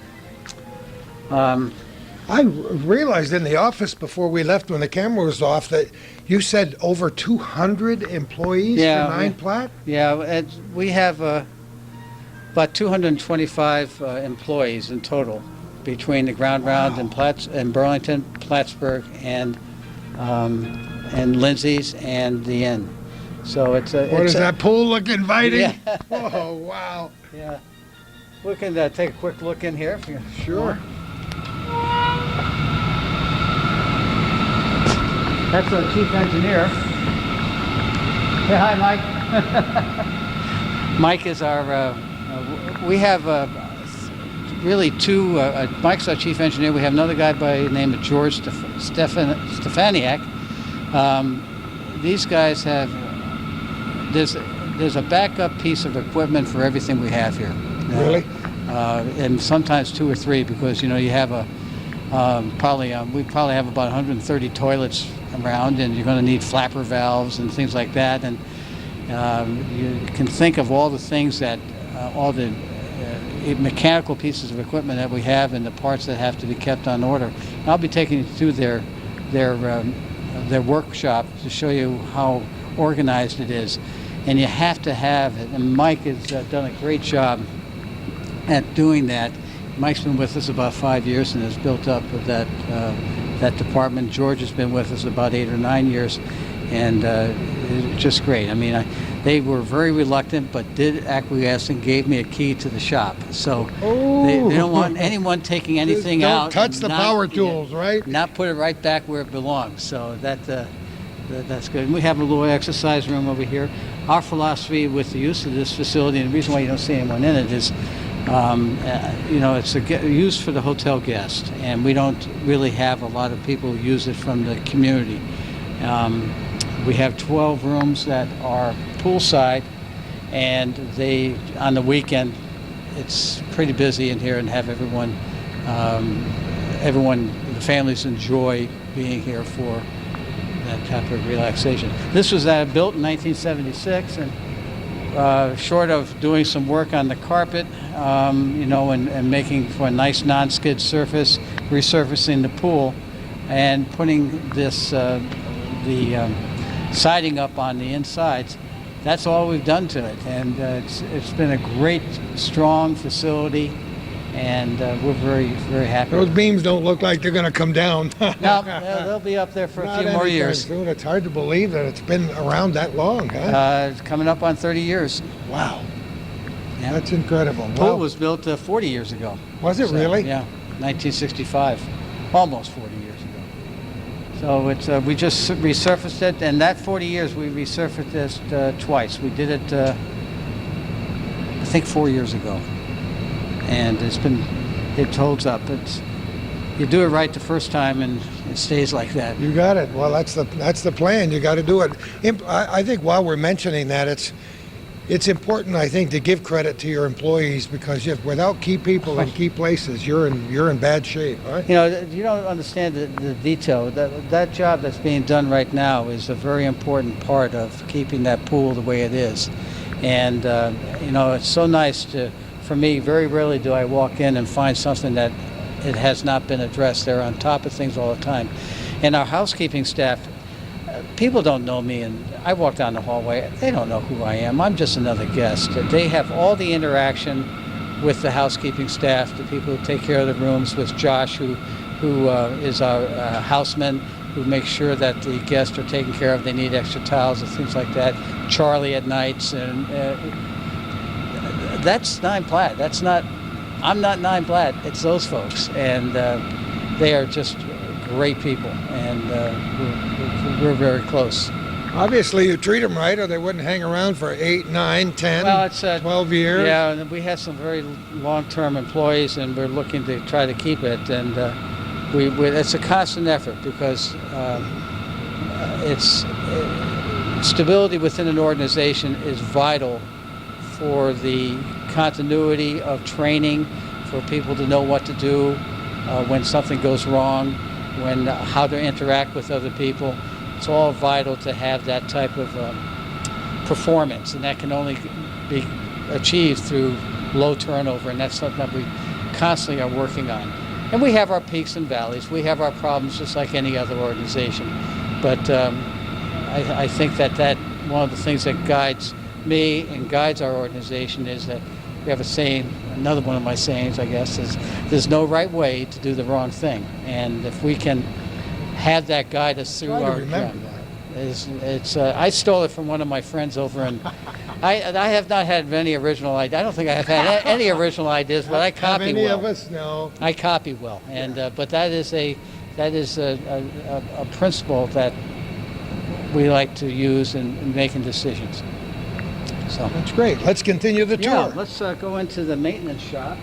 I realized in the office before we left when the camera was off that you said over 200 employees Yeah, for 9 Platt? Yeah, we have About 225 employees in total between the ground round in Burlington, Plattsburgh, and Lindsay's and the Inn. So it's a. What does that pool look inviting? Yeah. Oh, wow. Yeah. We can take a quick look in here. If you Sure. That's our chief engineer. Say hi, Mike. Mike is our. We have really two. Mike's our chief engineer. We have another guy by the name of George Stefaniak. These guys have. There's a backup piece of equipment for everything we have here. Really? And sometimes two or three, because you have a we probably have about 130 toilets around, and you're going to need flapper valves and things like that. And you can think of all the things that all the mechanical pieces of equipment that we have and the parts that have to be kept on order. And I'll be taking you through their workshop to show you how organized it is. And you have to have it. And Mike has done a great job at doing that. Mike's been with us about 5 years and has built up that department. George has been with us about 8 or 9 years, and it's just great. I mean, they were very reluctant, but did acquiesce and gave me a key to the shop. So they don't want anyone taking anything Don't out. touch the power tools, right? Not put it right back where it belongs. So that's good. And we have a little exercise room over here. Our philosophy with the use of this facility, and the reason why you don't see anyone in it is, it's used for the hotel guest, and we don't really have a lot of people who use it from the community. We have 12 rooms that are poolside, and on the weekend, it's pretty busy in here, and have the families enjoy being here for that type of relaxation. This was built in 1976, and short of doing some work on the carpet, and making for a nice non-skid surface, resurfacing the pool, and putting this the siding up on the insides. That's all we've done to it, and it's been a great, strong facility. And we're very, very happy. Those beams don't look like they're going to come down. No, they'll be up there for a few more years. Soon. It's hard to believe that it's been around that long, huh? It's coming up on 30 years. Wow. Yeah. That's incredible. The pool Wow. was built 40 years ago. Was it really? Yeah, 1965, almost 40 years ago. So we just resurfaced it, and that 40 years we resurfaced it twice. We did it, I think, 4 years ago. And it holds up. You do it right the first time, and it stays like that. You got it. Well, that's the plan. You got to do it. I think while we're mentioning that, it's important, I think, to give credit to your employees, because without key people in key places, you're in bad shape, right? You don't understand the detail. That job that's being done right now is a very important part of keeping that pool the way it is. And it's so nice for me, very rarely do I walk in and find something that it has not been addressed. They're on top of things all the time. And our housekeeping staff, people don't know me, and I walk down the hallway, they don't know who I am. I'm just another guest. They have all the interaction with the housekeeping staff, the people who take care of the rooms, with Josh, who is our houseman, who makes sure that the guests are taken care of. They need extra towels and things like that. Charlie at nights, and that's 9 Platt. I'm not 9 Platt. It's those folks, and they are just great people, and we're very close. Obviously, you treat them right, or they wouldn't hang around for 8, 9, 10, Well, it's 12 years. Yeah, and we have some very long-term employees, and we're looking to try to keep it. And it's a constant effort, because stability within an organization is vital for the continuity of training, for people to know what to do when something goes wrong, how to interact with other people. It's all vital to have that type of performance, and that can only be achieved through low turnover, and that's something that we constantly are working on. And we have our peaks and valleys. We have our problems just like any other organization. But I think that one of the things that guides me and guides our organization is that we have a saying, another one of my sayings, I guess, is there's no right way to do the wrong thing. And if we can have that guide us through Try to our... remember that. I stole it from one of my friends over in... I have not had any original ideas. I don't think I have had any original ideas, but I copy Have any well. of us? No. I copy well, and but that is a principle that we like to use in making decisions. So That's great. Let's continue the tour. yeah, let's go into the maintenance shop.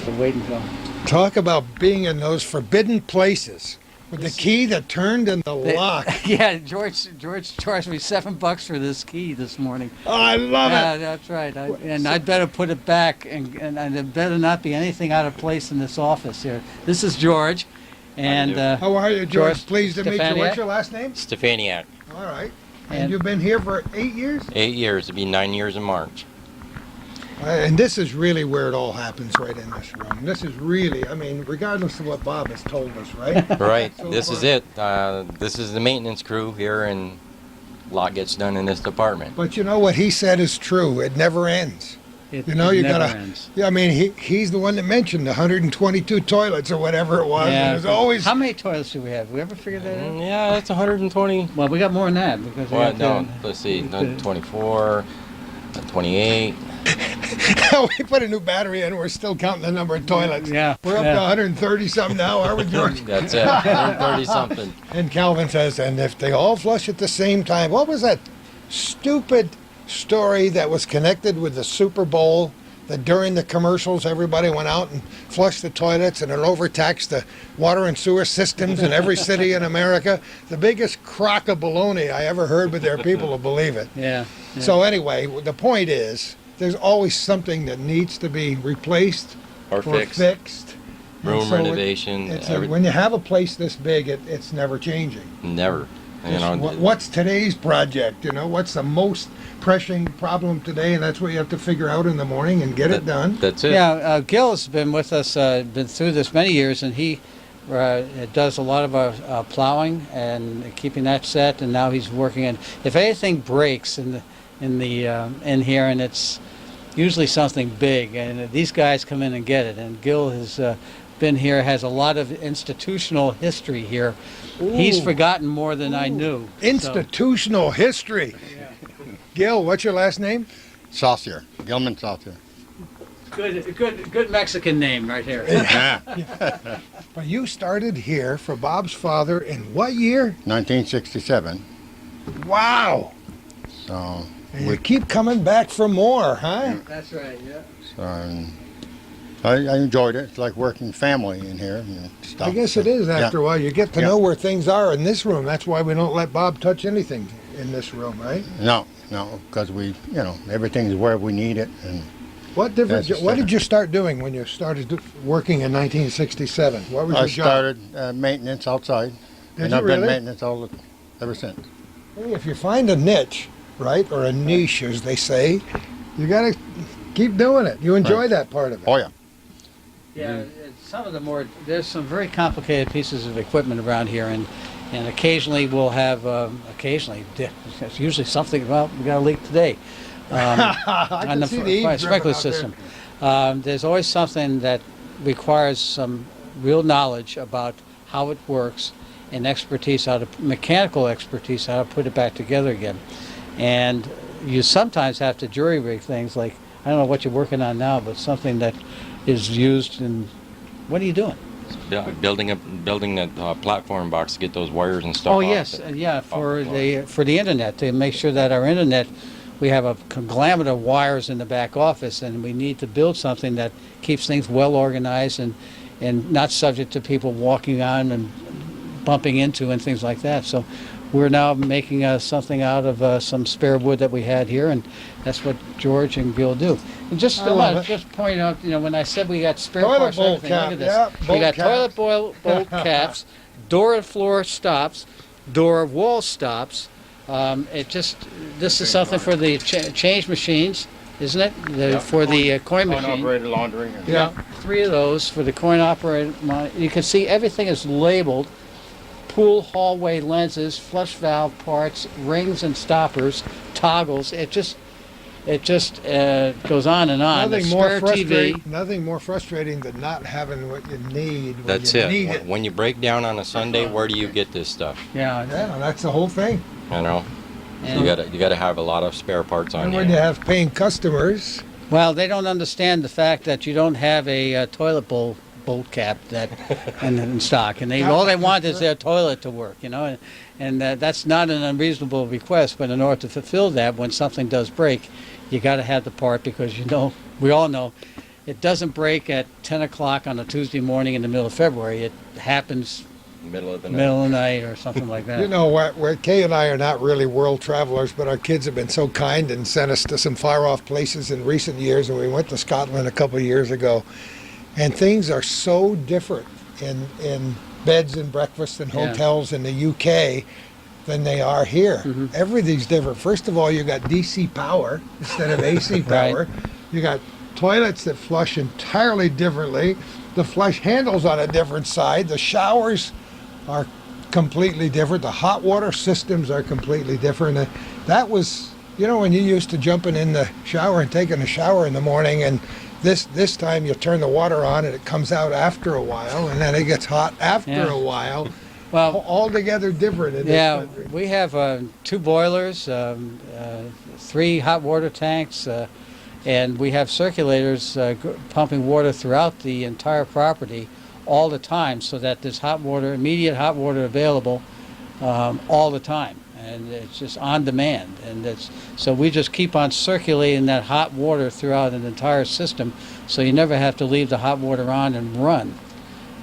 We're waiting for. Talk about being in those forbidden places with the key that turned in the lock. Yeah, George charged me $7 for this key this morning. Oh, I love Yeah, it. that's right. I'd better put it back, and there better not be anything out of place in this office here. This is George, and How are you, George? George Pleased to meet you. Stefaniak. What's your last name? Stefaniak. All right. And And- you've been here for 8 years? 8 years. It'll be 9 years in March. And this is really where it all happens, right in this room. This is really, I mean, regardless of what Bob has told us, right? Right. So This is far. it. This is the maintenance crew here, and a lot gets done in this department. But you know what he said is true. It never ends. it, You know, it you never gotta. ends. Yeah, I mean, he's the one that mentioned the 122 toilets or whatever it was. Yeah. And there's always. How many toilets do we have? We ever figured that out? Yeah, that's 120. Well, we got more than that because we What? have No, to- let's see. we could- 24, 28. We put a new battery in. We're still counting the number of toilets. Yeah, We're up yeah. to 130 something now, are we, George? That's it. 130 something. And Calvin says, and if they all flush at the same time, what was that stupid story that was connected with the Super Bowl? That during the commercials, everybody went out and flushed the toilets, and it overtaxed the water and sewer systems in every city in America. The biggest crock of baloney I ever heard, but there are people who believe it. Yeah. yeah. So anyway, the point is, there's always something that needs to be replaced Or fixed. fixed. And Room so renovation. when you have a place this big, it's never changing. Never. You know, What's today's project? You know, what's the most pressing problem today? And that's what you have to figure out in the morning and get it done. That's it. Yeah, Gil's been with us, been through this many years, and he does a lot of our plowing and keeping that set. And now he's working in. If anything breaks in here, and it's usually something big, and these guys come in and get it. And Gil has been here, has a lot of institutional history here. He's Ooh. forgotten more than I knew. So- Institutional history. Gil, what's your last name? Saucier, Gilman Saucier. Good Mexican name right here. Yeah. But you started here for Bob's father in what year? 1967. Wow. So, And you keep coming back for more, huh? That's right. Yeah. I enjoyed it. It's like working family in here and stuff. I guess it is after a while. You get to Yeah. know where things are in this room. That's why we don't let Bob touch anything in this room, right? No, because everything's where we need it. And What That's just What did different. you start doing when you started working in 1967? What was I your job? started maintenance outside. Did and you I've been really? maintenance ever since. Hey, if you find a niche, right, or a niche, as they say, you got to keep doing it. You enjoy Right. that part of it. Oh, yeah. Yeah, some of the there's some very complicated pieces of equipment around here, and occasionally we'll have, it's usually something, well, we got a leak today. I On can the see the eaves dripping sprinkler out there. system. There's always something that requires some real knowledge about how it works and expertise, mechanical expertise, how to put it back together again. And you sometimes have to jury rig things like, I don't know what you're working on now, but something that is used in, what are you doing? Building a platform box to get those wires and stuff Oh, off yes, it. yeah, off for the the internet, to make sure that our internet, we have a conglomerate of wires in the back office, and we need to build something that keeps things well organized and not subject to people walking on and bumping into and things like that. So we're now making something out of some spare wood that we had here, and that's what George and Gil do. And just I I love want to it. just point out, when I said we got spare Toilet parts and bowl everything, cap, look at this. yeah, We bowl got caps. toilet bowl caps, door and floor stops, door wall stops. This is something for the change machines, isn't it? For the coin machine. Operated laundry. And Yeah. 3 of those for the coin operated. You can see everything is labeled. Pool hallway lenses, flush valve parts, rings and stoppers, toggles. it just goes on and on. Nothing The more spare frustrating. TV. Nothing more frustrating than not having what you need when That's you it. need it. When you break down on a Sunday, where do you get this stuff? Yeah. Yeah, that's the whole thing. You know, And- you gotta have a lot of spare parts on And you. when you have paying customers, Well, they don't understand the fact that you don't have a toilet bowl bolt cap that in stock, and all they want is their toilet to work, you know, and that's not an unreasonable request. But in order to fulfill that, when something does break, you got to have the part, because we all know it doesn't break at 10 o'clock on a Tuesday morning in the middle of February. It happens Middle of the night. middle of the night or something like that. you know what? Kay and I are not really world travelers, but our kids have been so kind and sent us to some far off places in recent years. And we went to Scotland a couple of years ago, and things are so different in beds and breakfast and Yeah. hotels in the UK than they are here. Mm-hmm. Everything's different. First of all, you got DC power instead of AC power. You got toilets that flush entirely differently. The flush handle's on a different side. The showers are completely different. The hot water systems are completely different. And that was, you know, when you used to jumping in the shower and taking a shower in the morning, and this time you turn the water on and it comes out after a while, and then it gets hot after Yeah. a while. Well, Altogether different in this yeah, country. we have 2 boilers, 3 hot water tanks, and we have circulators pumping water throughout the entire property all the time, so that there's immediate hot water available all the time, and it's just on demand. And so we just keep on circulating that hot water throughout an entire system, so you never have to leave the hot water on and run.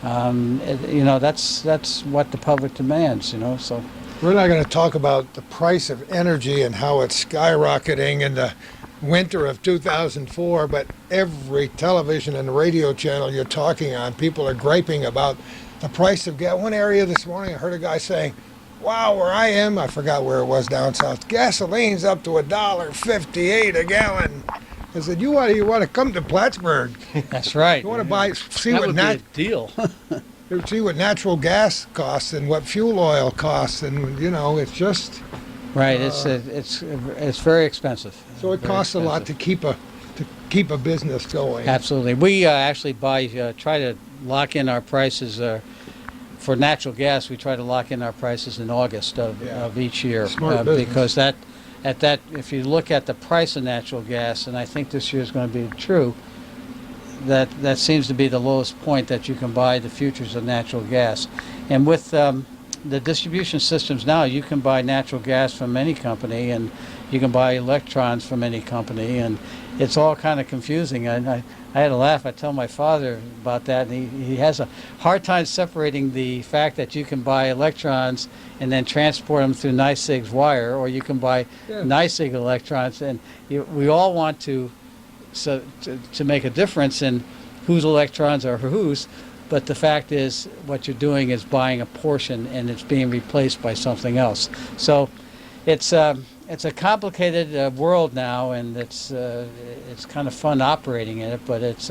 You know, that's what the public demands, you know, so. We're not going to talk about the price of energy and how it's skyrocketing in the winter of 2004, but every television and radio channel you're talking on, people are griping about the price of gas. One area this morning, I heard a guy saying, wow, where I am, I forgot where it was down south, gasoline's up to $1.58 a gallon. I said, you want to come to Plattsburgh? That's right. You want to see that what would be a deal. see what natural gas costs and what fuel oil costs, and you know, it's just Right, it's very expensive. so it Very costs a lot expensive. to keep a business going. Absolutely. We actually try to lock in our prices for natural gas. We try to lock in our prices in August of each year, Smart business. because if you look at the price of natural gas, and I think this year is going to be true, that seems to be the lowest point that you can buy the futures of natural gas. And with the distribution systems now, you can buy natural gas from any company, and you can buy electrons from any company, and it's all kind of confusing. I had a laugh. I tell my father about that, and he has a hard time separating the fact that you can buy electrons and then transport them through NYSEG's wire, or you can buy NYSEG electrons, and we all want to make a difference in whose electrons are whose. But the fact is, what you're doing is buying a portion, and it's being replaced by something else. So it's a complicated world now, and it's kind of fun operating in it, but it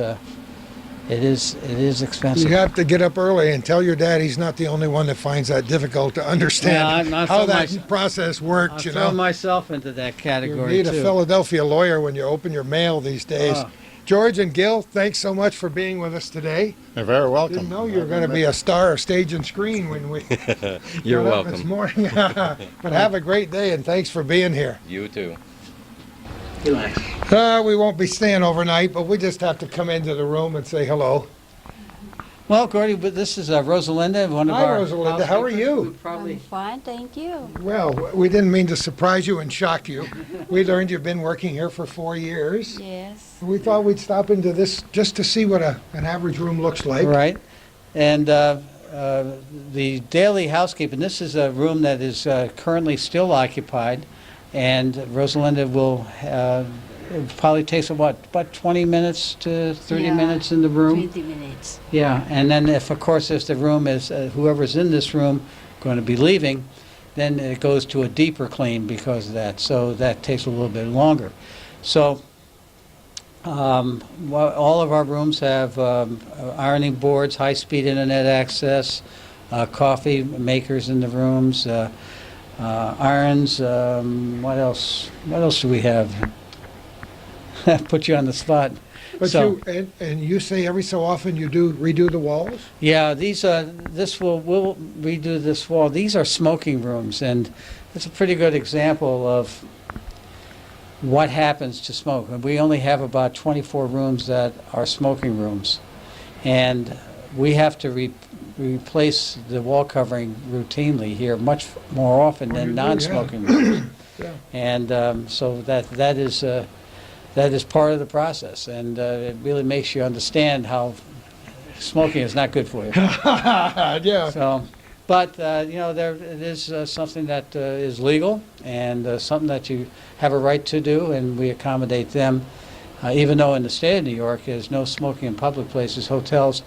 is expensive. You have to get up early and tell your dad he's not the only one that finds that difficult to understand I'm how throwing that process works. I'll You throw know, myself into that you category need a too. Philadelphia lawyer when you open your mail these days. George and Gil, thanks so much for being with us today. You're very welcome. Didn't know you were going to be a star of stage and screen when we You're got up this welcome. morning. But have a great day, and thanks for being here. You too. We won't be staying overnight, but we just have to come into the room and say hello. Well, Gordy, but this is Rosalinda, one of Hi, our Rosalinda. How are housekeepers. you? We probably I'm fine, thank you. Well, we didn't mean to surprise you and shock you. We learned you've been working here for 4 years. Yes. We thought we'd stop into this just to see what an average room looks like. Right. And the daily housekeeping, this is a room that is currently still occupied, and Rosalinda will, it probably takes about 20 minutes to 30 Yeah, minutes in the room? 20 minutes. Yeah, and then if the room is, whoever's in this room going to be leaving, then it goes to a deeper clean because of that, so that takes a little bit longer. So all of our rooms have ironing boards, high-speed internet access, coffee makers in the rooms, irons. What else do we have? put you on the spot. But So- and you say every so often you do redo the walls? Yeah, we'll redo this wall. These are smoking rooms, and it's a pretty good example of what happens to smoke. And we only have about 24 rooms that are smoking rooms, and we have to replace the wall covering routinely here much more often Oh, you than do, yeah. non-smoking rooms. Yeah. And so that is part of the process, and it really makes you understand how smoking is not good for you. Yeah. So, but there it is something that is legal and something that you have a right to do, and we accommodate them. Even though in the state of New York there's no smoking in public places, hotels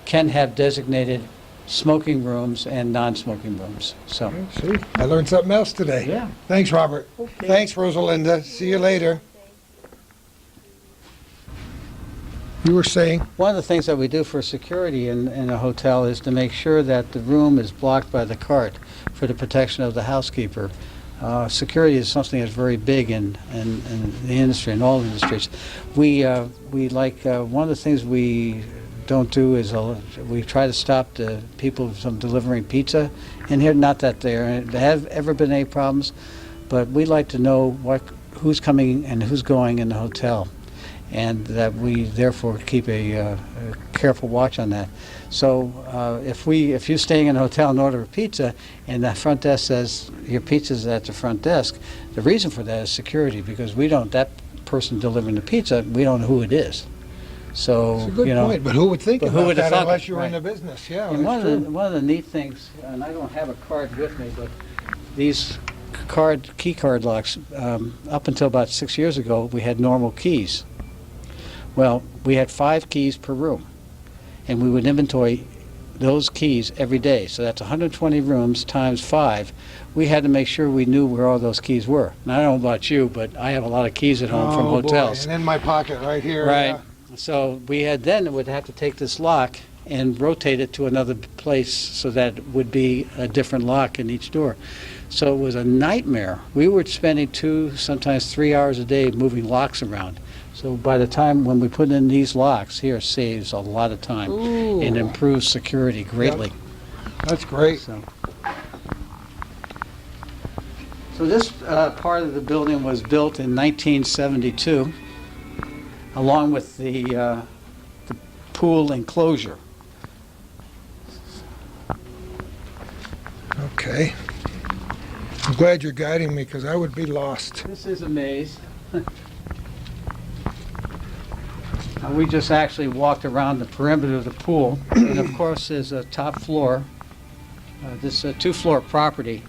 can have designated smoking rooms and non-smoking rooms. So, See, I learned something else today. yeah. Thanks, Robert. Thanks, Rosalinda. See you later. You were saying? One of the things that we do for security in a hotel is to make sure that the room is blocked by the cart for the protection of the housekeeper. Security is something that's very big in the industry, in all industries. We one of the things we don't do is we try to stop the people from delivering pizza in here. Not that there have ever been any problems, but we like to know who's coming and who's going in the hotel, and that we therefore keep a careful watch on that. So if you're staying in a hotel and order a pizza and the front desk says your pizza's at the front desk, the reason for that is security, because that person delivering the pizza, we don't know who it is. So, It's a good point, but who would think but who about would have that thought unless that? you were in Right. the business? Yeah, and that's true. one of the neat things, and I don't have a card with me, but these key card locks, up until about 6 years ago, we had normal keys. Well, we had 5 keys per room, and we would inventory those keys every day. So that's 120 rooms times 5. We had to make sure we knew where all those keys were. Now, I don't know about you, but I have a lot of keys at home from Oh, boy. hotels. And in my pocket right here. Right. yeah. So we would have to take this lock and rotate it to another place so that it would be a different lock in each door. So it was a nightmare. We were spending 2, sometimes 3 hours a day moving locks around. So by the time when we put in these locks here, saves a lot of time Ooh. and improves security greatly. That's great. So this part of the building was built in 1972, along with the pool enclosure. Okay. I'm glad you're guiding me because I would be lost. This is a maze. We just actually walked around the perimeter of the pool, and of course there's a top floor. This is a 2-floor property.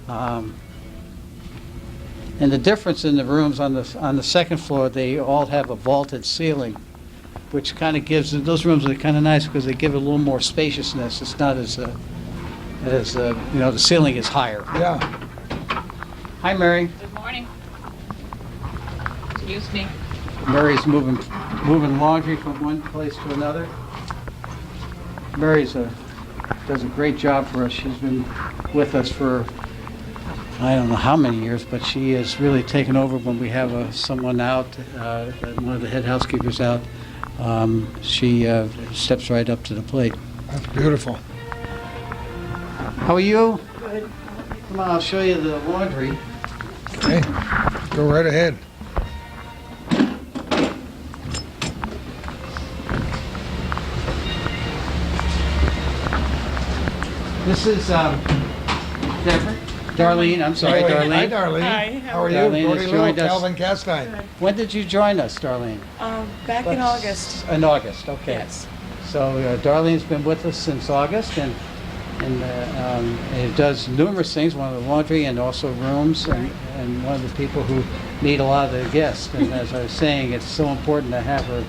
And the difference in the rooms on the second floor, they all have a vaulted ceiling, which kind of gives, those rooms are kind of nice because they give it a little more spaciousness. It's not as the ceiling is higher. Yeah. Hi, Mary. Good morning. Excuse me. Mary's moving laundry from one place to another. Mary's does a great job for us. She's been with us for I don't know how many years, but she has really taken over when we have someone out, one of the head housekeepers out. She steps right up to the plate. That's beautiful. How are you? Good. Come on, I'll show you the laundry. Okay. Go right ahead. This is Darlene. I'm sorry, Anyway, Darlene. Hi, Darlene. Hi, How are you? Darlene Gordy has Little, joined us. Calvin Castine. When did you join us, Darlene? Back in August. In August, okay. Yes. So Darlene's been with us since August, and it does numerous things, one of the laundry and also rooms, and one of the people who meet a lot of the guests. And as I was saying, it's so important to have her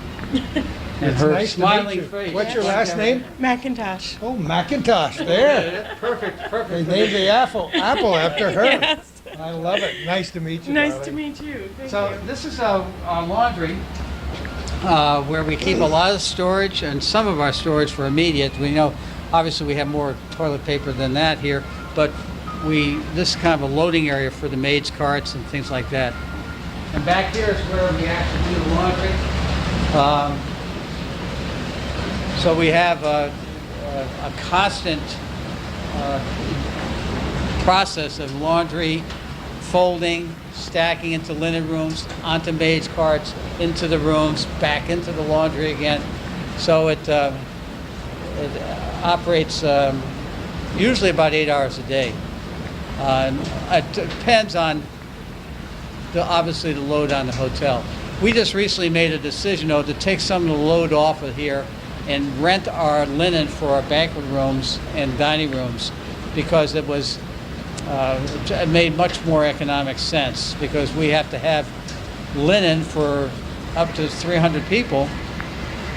and It's her nice to meet smiling you. face. What's your last name? Macintosh. Oh, Macintosh. There. Perfect, They perfect. named the apple after her. Yes. I love it. Nice to meet you. Nice darling. to meet you. Thank So you. this is our laundry, where we keep a lot of storage, and some of our storage for immediate. We know, obviously, we have more toilet paper than that here, but this is kind of a loading area for the maids' carts and things like that. And back here is where we actually do the laundry. So we have a constant process of laundry, folding, stacking into linen rooms, onto maids' carts, into the rooms, back into the laundry again. So it operates usually about 8 hours a day. It depends on obviously the load on the hotel. We just recently made a decision though to take some of the load off of here and rent our linen for our banquet rooms and dining rooms, because it was it made much more economic sense, because we have to have linen for up to 300 people,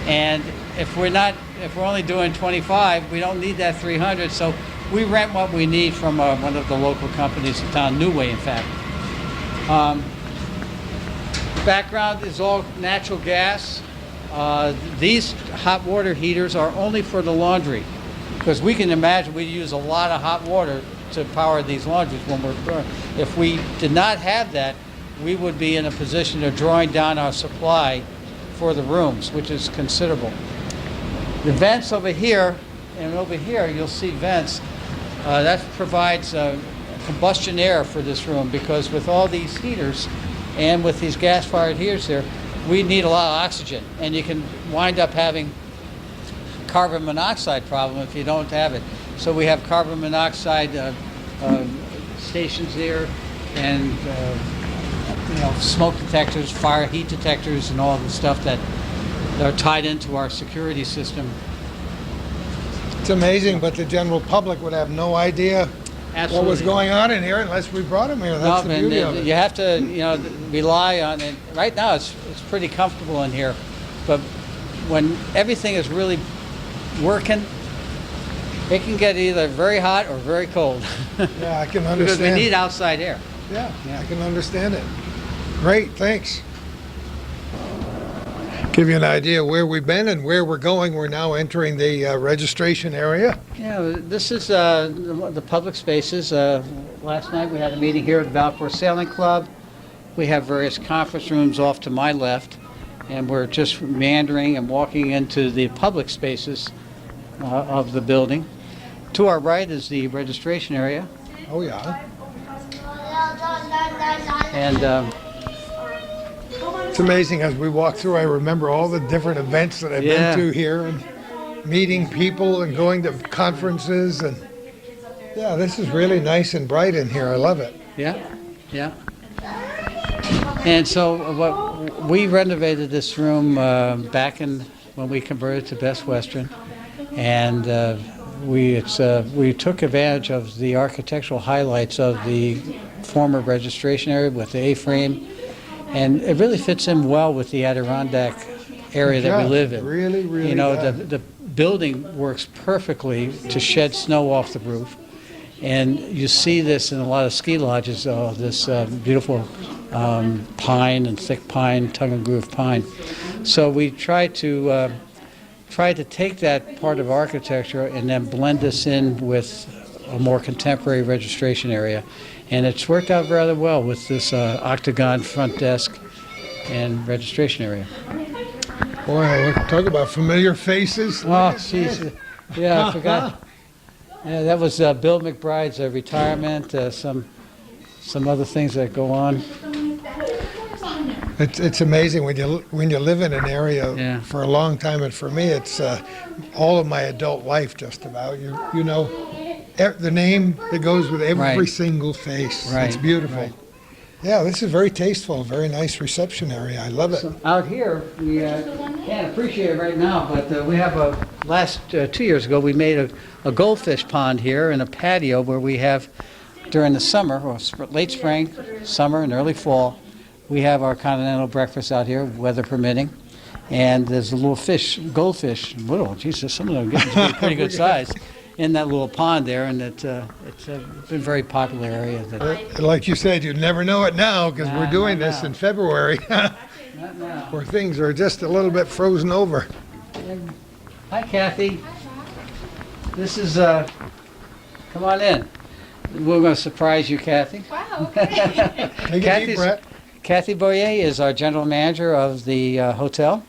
and if we're only doing 25, we don't need that 300, so we rent what we need from one of the local companies in town, New Way, in fact. Background is all natural gas. These hot water heaters are only for the laundry, because we can imagine we use a lot of hot water to power these laundries when we're. If we did not have that, we would be in a position of drawing down our supply for the rooms, which is considerable. The vents over here, and over here you'll see vents. That provides combustion air for this room, because with all these heaters and with these gas-fired heaters here, we need a lot of oxygen, and you can wind up having carbon monoxide problem if you don't have it. So we have carbon monoxide stations here, and smoke detectors, fire heat detectors, and all the stuff that are tied into our security system. It's amazing, but the general public would have no idea what was going on in here unless we brought them here. That's the beauty of it. You have to, rely on it. Right now, it's pretty comfortable in here, but when everything is really working, it can get either very hot or very cold. Yeah, I can understand. Because we need outside air. Yeah, I can understand it. Great, thanks. Give you an idea where we've been and where we're going. We're now entering the registration area. Yeah, this is the public spaces. Last night we had a meeting here at the Valcourt Sailing Club. We have various conference rooms off to my left, and we're just meandering and walking into the public spaces of the building. To our right is the registration area. Oh, yeah. And It's amazing as we walk through, I remember all the different events that I've been to here and meeting people and going to conferences. And yeah, this is really nice and bright in here. I love it. yeah. And so we renovated this room back when we converted to Best Western, and we took advantage of the architectural highlights of the former registration area with the A-frame, and it really fits in well with the Adirondack area that we live in. Really, really does. The building works perfectly to shed snow off the roof, and you see this in a lot of ski lodges, this beautiful pine and thick pine, tongue and groove pine. So we try to take that part of architecture and then blend this in with a more contemporary registration area. And it's worked out rather well with this octagon front desk and registration area. Boy, talk about familiar faces. Oh, jeez. Yeah, I forgot. Yeah, that was Bill McBride's retirement, some other things that go on. It's amazing when you live in an area for a long time, and for me, it's all of my adult life just about. You know the name that goes with every single face. Right. It's beautiful. Right. Yeah, this is very tasteful, very nice reception area. I love it. So out here, we can't appreciate it right now, but we have last 2 years ago, we made a goldfish pond here and a patio where we have, during the summer, or late spring, summer, and early fall, we have our continental breakfast out here, weather permitting. And there's a little goldfish, little, Jesus, some of them are getting to be pretty good size, in that little pond there, and it's been a very popular area. Like you said, you'd never know it now because we're doing this in February, Not now. where things are just a little bit frozen over. Hi, Kathy. This is, come on in. We're going to surprise you, Kathy. Wow. Take a deep breath. Kathy Boyer is our general manager of the hotel,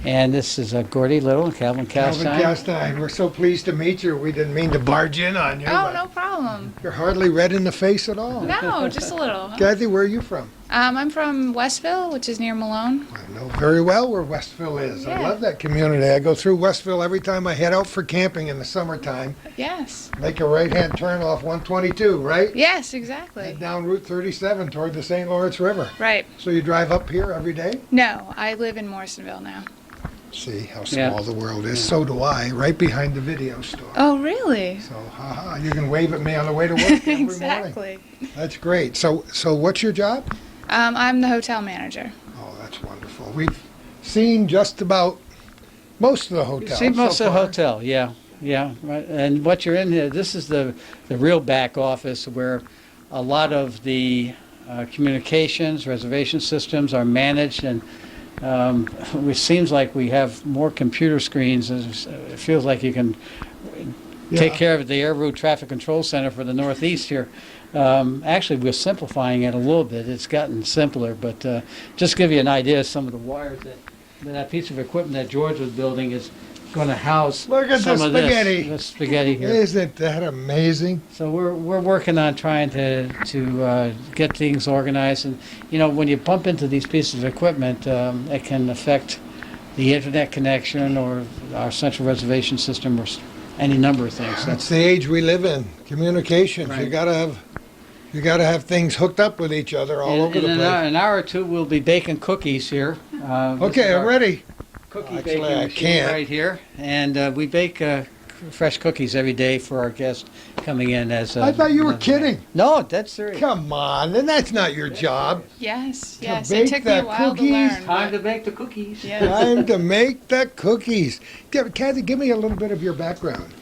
and this is Gordy Little and Calvin Calvin Castine. Castine, we're so pleased to meet you. We didn't mean to barge in on you. Oh, but no problem. You're hardly red in the face at all. No, just a little. Kathy, where are you from? I'm from Westville, which is near Malone. I know very well where Westville is. I Yeah. love that community. I go through Westville every time I head out for camping in the summertime. Yes. Make a right-hand turn off 122, right? Yes, exactly. Head down Route 37 toward the St. Lawrence River. Right. So you drive up here every day? No, I live in Morrisonville now. See how Yeah. small the world is. So do I, right behind the video store. Oh, really? So, haha, you can wave at me on the way to work every morning. Exactly. That's great. So what's your job? I'm the hotel manager. Oh, that's wonderful. We've seen just about most of the hotels. See most so of the far. hotel, yeah, right. And what you're in here, this is the real back office where a lot of the communications, reservation systems are managed, and it seems like we have more computer screens. It feels like you can take Yeah. care of the Air Route Traffic Control Center for the Northeast here. Actually, we're simplifying it a little bit. It's gotten simpler, but just to give you an idea of some of the wires that piece of equipment that George was building is going to house Look at some the of spaghetti. this spaghetti here. Isn't that amazing? So we're working on trying to get things organized, and when you bump into these pieces of equipment, it can affect the internet connection or our central reservation system or any number of things. That's the age we live in. Communications. Right. You gotta have things hooked up with each other all over the in place. an hour or two, we'll be baking cookies here. This Okay, is I'm our ready. Cookie Actually, baking I machine can't. right here, and we bake fresh cookies every day for our guests coming in. I thought you were kidding. No, that's serious. Come on, and that's not your job. Yes, To yes. bake It took me the a while cookies? to learn. Time but- to bake the cookies. Yeah. Time to make the cookies. Kathy, give me a little bit of your background.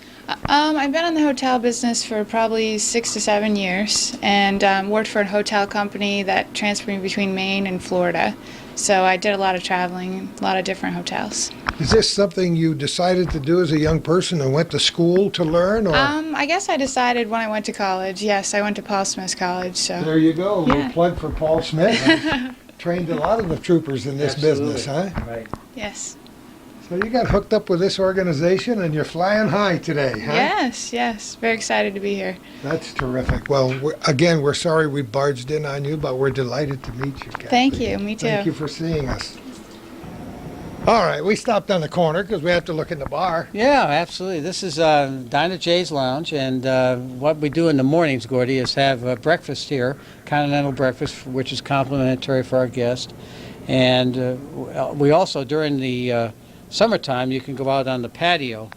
I've been in the hotel business for probably 6 to 7 years, and worked for a hotel company that transferred me between Maine and Florida. So I did a lot of traveling, a lot of different hotels. Is this something you decided to do as a young person and went to school to learn? Or I guess I decided when I went to college. Yes, I went to Paul Smith College. So there you go. A little Yeah. plug for Paul Smith. Trained a lot of the troopers in this Absolutely. business, huh? Right. yes, So you got hooked up with this organization and you're flying high today, huh? yes. Very excited to be here. That's terrific. Well, again, we're sorry we barged in on you, but we're delighted to meet you, Kathy. Thank you. Me too. Thank you for seeing us. All right, we stopped on the corner because we have to look in the bar. Yeah, absolutely. This is Dinah J's Lounge, and what we do in the mornings, Gordy, is have breakfast here, continental breakfast, which is complimentary for our guests. And we also, during the summertime, you can go out on the patio,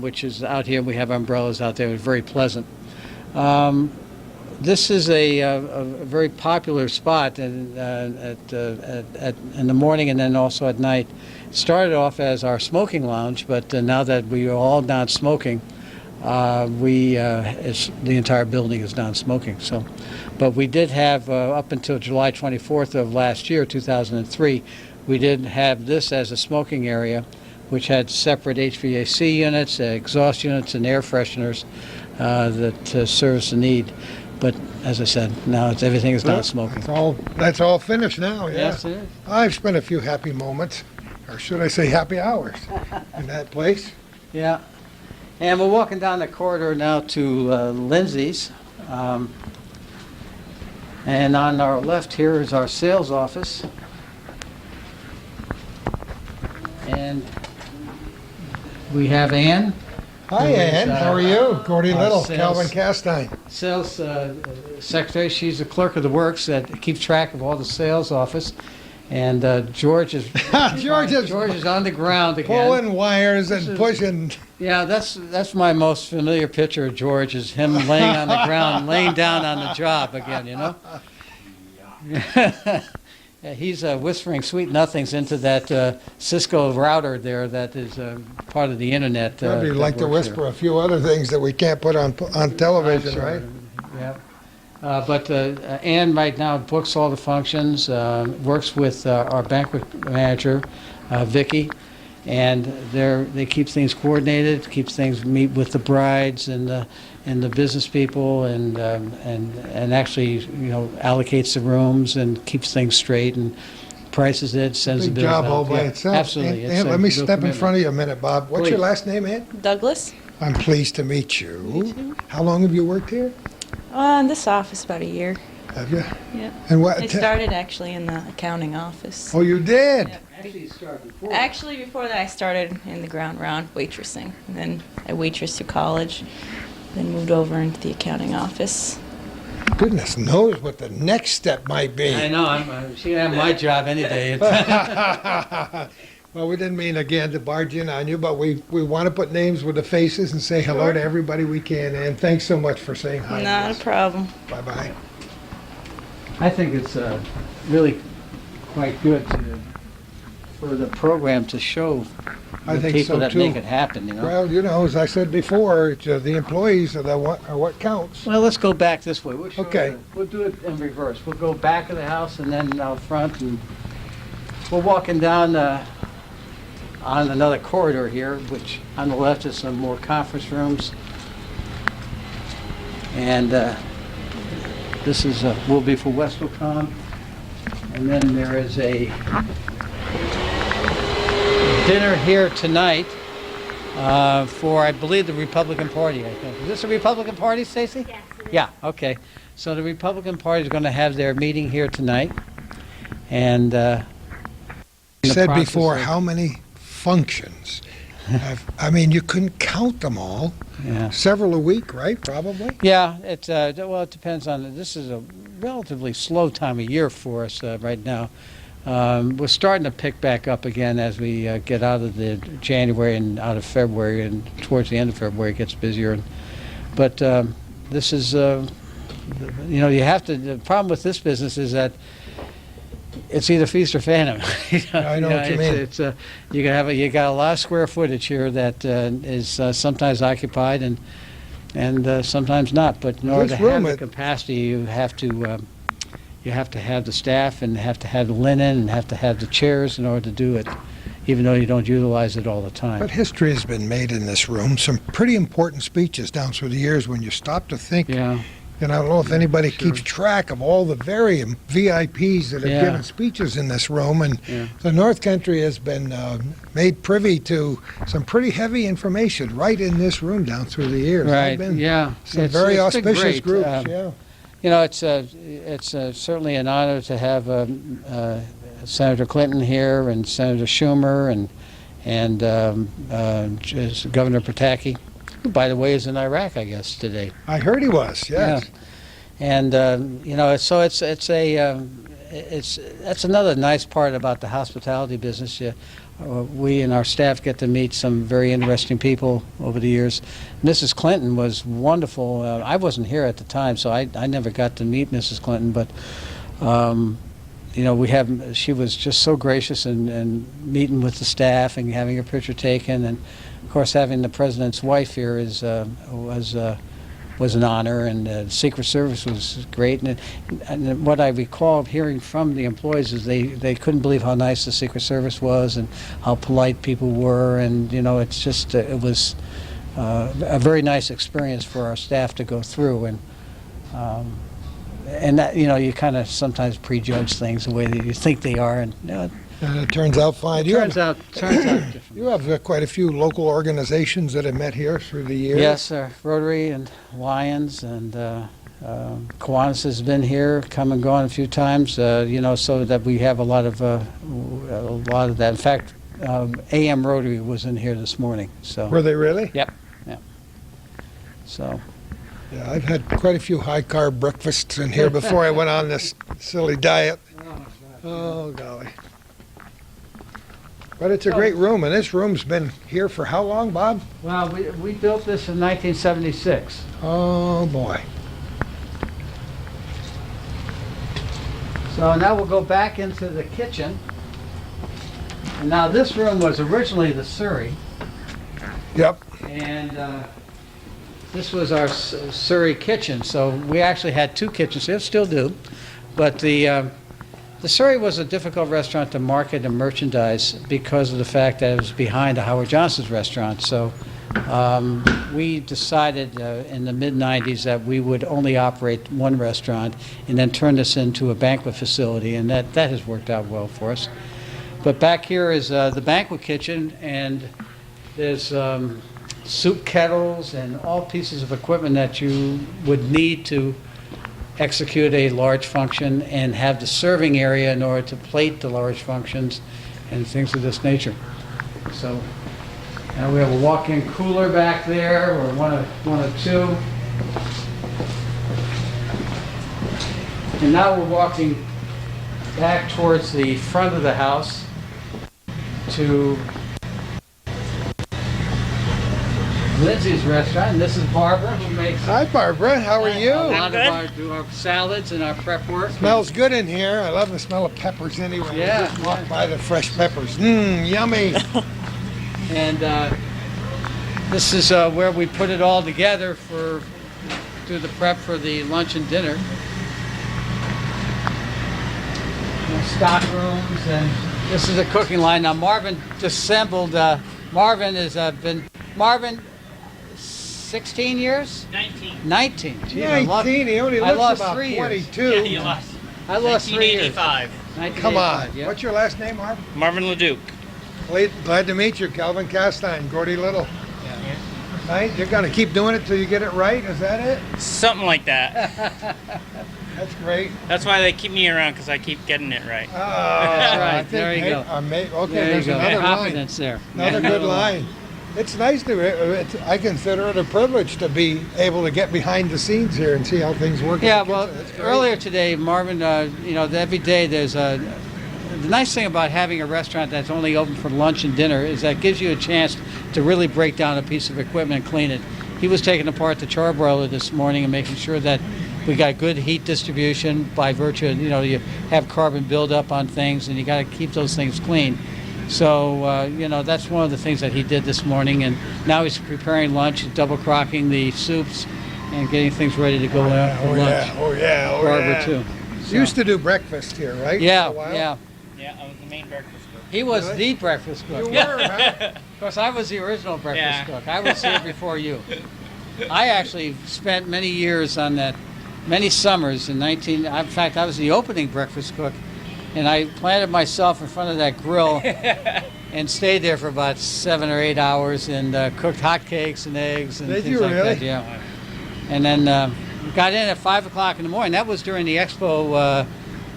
which is out here. We have umbrellas out there. It's very pleasant. This is a very popular spot in the morning and then also at night. It started off as our smoking lounge, but now that we are all non-smoking, the entire building is non-smoking. So, but we did have up until July 24th of last year, 2003, we did have this as a smoking area, which had separate HVAC units, exhaust units, and air fresheners that service the need. But as I said, now everything is non-smoking. That's all finished now, yeah. Yes, it is. I've spent a few happy moments, or should I say happy hours, in that place. Yeah. And we're walking down the corridor now to Lindsay's. And on our left here is our sales office. And we have Ann, Hi, Who is, Ann. How are you? Gordy our Little, sales- Calvin Castine. sales secretary. She's the clerk of the works that keeps track of all the sales office. And George is George is George is on the ground again. pulling wires This and is- pushing. Yeah, that's my most familiar picture of George, is him laying on the ground, laying down on the job again, you know? Yeah, he's whispering sweet nothings into that Cisco router there that is part of the internet. Probably that like to works whisper a few other things that we can't put on here. television, I'm right? sure. Yeah. But Ann right now books all the functions, works with our banquet manager, Vicky, and they keep things coordinated, keeps things, meet with the brides and the business people, and actually, allocates the rooms and keeps things straight and prices it, sends the Big bills job out. all by Yeah, itself. absolutely. And It's a let me real step in commitment. front of you a minute, Bob. What's your Please. last name, Ann? Douglas? I'm pleased to meet you. How long have you worked here? In this office about a year. Have you? Yeah. And what? I started actually in the accounting office. Oh, you did? Actually, you started before. Actually, before that, I started in the ground round waitressing. And then I waitressed through college, then moved over into the accounting office. Goodness knows what the next step might be. I know, she can have my job any day. Well, we didn't mean, again, to barge in on you, but we want to put names with the faces and say hello to everybody we can. And thanks so much for saying hi. Not a problem. Bye-bye. I think it's really quite good for the program to show I the think people so, that too. make it happen, Well, as I said before, it's, the employees are what counts. Well, let's go back this way. We'll show Okay. we'll do it in reverse. We'll go back of the house and then out front, and we're walking down on another corridor here, which on the left is some more conference rooms. And this is will be for WestOcon. And then there is a dinner here tonight for, I believe, the Republican Party, I think. Is this a Republican Party, Stacy? Yes. Yeah, okay. So the Republican Party is going to have their meeting here tonight. And You the said process before, of- how many functions? I mean, you couldn't count them all. Yeah. Several a week, right? Probably. Yeah, it depends on, this is a relatively slow time of year for us right now. We're starting to pick back up again as we get out of the January and out of February, and towards the end of February it gets busier. But this is, you have to, the problem with this business is that it's either feast or famine. I know what you mean. It's you got a lot of square footage here that is sometimes occupied and sometimes not. But in order to This have room, the capacity, you have to have the staff and have to have the linen and have to have the chairs in order to do it, even though you don't utilize it all the time. But history has been made in this room. Some pretty important speeches down through the years when you stop to think. Yeah. And I don't know if anybody Sure. keeps track of all the very VIPs that have Yeah. given speeches in this room. And Yeah. the North Country has been made privy to some pretty heavy information right in this room down through the years. Right. I've been Yeah. some It's very been auspicious great. groups. Yeah. It's certainly an honor to have Senator Clinton here and Senator Schumer and Governor Pataki, who, by the way, is in Iraq, I guess, today. I heard he was. Yes. Yeah. And so that's another nice part about the hospitality business. We and our staff get to meet some very interesting people over the years. Mrs. Clinton was wonderful. I wasn't here at the time, so I never got to meet Mrs. Clinton, but she was just so gracious and meeting with the staff and having her picture taken, and of course having the president's wife here was an honor, and the Secret Service was great. And what I recall hearing from the employees is they couldn't believe how nice the Secret Service was and how polite people were, and it's just it was a very nice experience for our staff to go through, and that you kind of sometimes prejudge things the way that you think they are, and And it turns out fine. it turns out different. You have quite a few local organizations that have met here through the years. Yes, Rotary and Lions and Kiwanis has been here, come and gone a few times. So that we have a lot of that. In fact, AM Rotary was in here this morning. So Were they really? Yep. So Yeah, I've had quite a few high-carb breakfasts in here before I went on this silly diet. Oh, golly. But it's a great room, and this room's been here for how long, Bob? well, we built this in 1976. Oh, boy. So now we'll go back into the kitchen. And now this room was originally the Surrey. Yep. And this was our Surrey kitchen. So we actually had two kitchens here, still do. But the The Surrey was a difficult restaurant to market and merchandise because of the fact that it was behind the Howard Johnson's restaurant. So we decided in the mid-'90s that we would only operate one restaurant and then turn this into a banquet facility, and that has worked out well for us. But back here is the banquet kitchen, and there's soup kettles and all pieces of equipment that you would need to execute a large function and have the serving area in order to plate the large functions and things of this nature. So we have a walk-in cooler back there, or one of two. And now we're walking back towards the front of the house to Lindsay's restaurant, and this is Barbara, who makes Hi, Barbara. How are you? a lot of our salads and our prep work. Smells good in here. I love the smell of peppers anyway. Yeah, Just walk yeah. by the fresh peppers. Mmm, yummy. And this is where we put it all together to do the prep for the lunch and dinner. Stock rooms, and this is the cooking line. Now Marvin just assembled. Marvin has been 16 years. 19. Gee, 19. He only I looks lost about 3 years. 22. I lost 3 years. 1985. Come on. 1985, yeah. What's your last name, Marvin? Marvin LeDuc. Glad to meet you, Calvin Castine, Gordy Little. Right? You're going to keep doing it till you get it right? Is that it? Something like that. That's great. That's why they keep me around, because I keep getting it right. Oh, That's right. I think, There you go. Okay, There you there's go. another line. Confidence there. Another good line. It's nice I consider it a privilege to be able to get behind the scenes here and see how things work. in Yeah, the well, kitchen. That's great. earlier today, Marvin, every day there's the nice thing about having a restaurant that's only open for lunch and dinner is that it gives you a chance to really break down a piece of equipment and clean it. He was taking apart the charbroiler this morning and making sure that we got good heat distribution by virtue of, you have carbon buildup on things and you got to keep those things clean. So, that's one of the things that he did this morning, and now he's preparing lunch, double crocking the soups and getting things ready to go out for lunch. Oh, yeah. Barbara, too. You used to do breakfast here, right? Yeah, For a while? yeah. Yeah, I was the main breakfast cook. He was the breakfast cook. You were, huh? Of course, I was the original breakfast Yeah. cook. I was here before you. I actually spent many years on that, many summers in fact, I was the opening breakfast cook, and I planted myself in front of that grill and stayed there for about 7 or 8 hours and cooked hotcakes and eggs and Did things you like really? that. Yeah. And then got in at 5 o'clock in the morning. That was during the Expo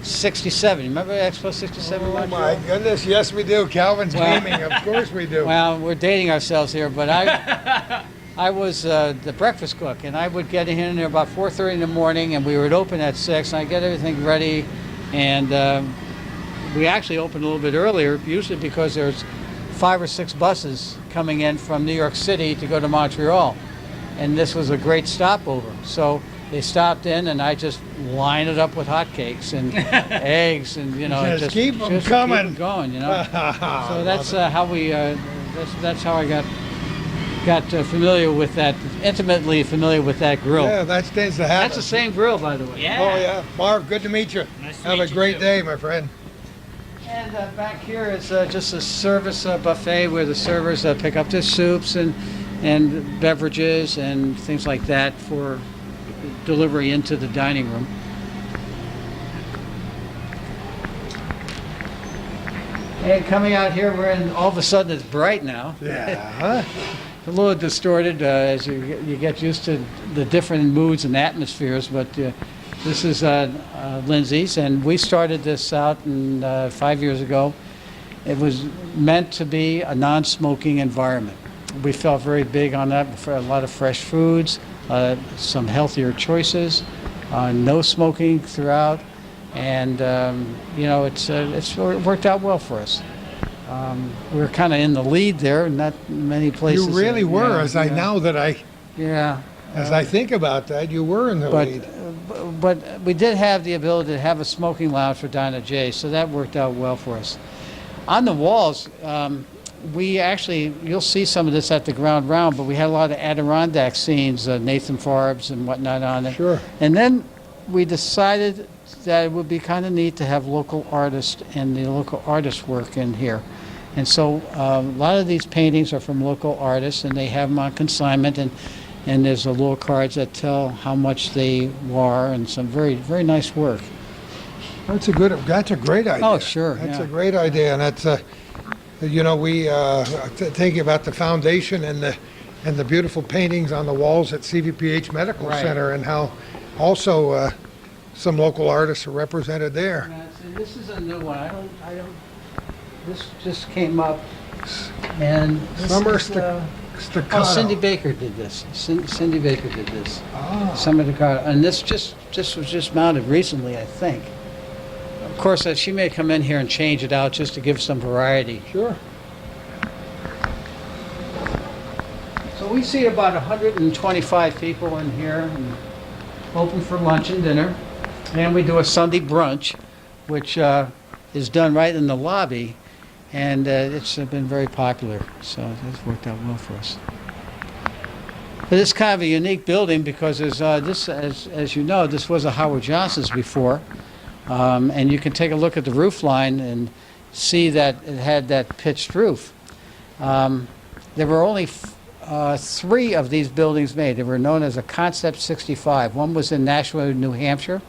67. Remember Expo 67? Oh, my Montreal? goodness. Yes, we do. Calvin's Well- beaming. Of course we do. Well, we're dating ourselves here, but I was the breakfast cook, and I would get in there about 4:30 in the morning, and we would open at 6, and I'd get everything ready, and we actually opened a little bit earlier, usually because there's 5 or 6 buses coming in from New York City to go to Montreal, and this was a great stopover. So they stopped in, and I just lined it up with hotcakes and eggs, and Just keep 'em coming. keep 'em going, So that's how we. That's how I got familiar with that, intimately familiar with that grill. Yeah, that tends to happen. That's the same grill, by the way. Yeah. Oh, yeah. Marv, good to meet you. Nice to Have meet a you, great too. day, my friend. And back here is just a service buffet where the servers pick up their soups and beverages and things like that for delivery into the dining room. And coming out here, all of a sudden it's bright now. Yeah. A little distorted as you get used to the different moods and atmospheres, but this is Lindsay's, and we started this out 5 years ago. It was meant to be a non-smoking environment. We felt very big on that for a lot of fresh foods, some healthier choices, no smoking throughout, and it's worked out well for us. We're kind of in the lead there, not many places. You really were, as I think about that, you were in the lead. But we did have the ability to have a smoking lounge for Dinah J, so that worked out well for us. On the walls, we actually, you'll see some of this at the ground round, but we had a lot of Adirondack scenes, Nathan Farbs and whatnot on it. Sure. And then we decided that it would be kind of neat to have local artists and the local artist work in here. And so a lot of these paintings are from local artists, and they have them on consignment, and there's little cards that tell how much they were, and some very, very nice work. That's a great idea. Oh, sure, That's yeah. a great idea, and that's, we thinking about the foundation and the beautiful paintings on the walls at CVPH Medical Right. Center, and how also some local artists are represented there. This is a new one. This just came up, and this Summer is, staccato. Cindy Baker did this. Cindy Baker did this. Ah. Summer Staccato, and this was just mounted recently, I think. Of course, she may come in here and change it out just to give some variety. Sure. So we see about 125 people in here, and open for lunch and dinner. And we do a Sunday brunch, which is done right in the lobby, and it's been very popular. So it's worked out well for us. But it's kind of a unique building because there's this, as you know, this was a Howard Johnson's before, and you can take a look at the roof line and see that it had that pitched roof. There were only 3 of these buildings made. They were known as a Concept 65. One was in Nashua, New Hampshire.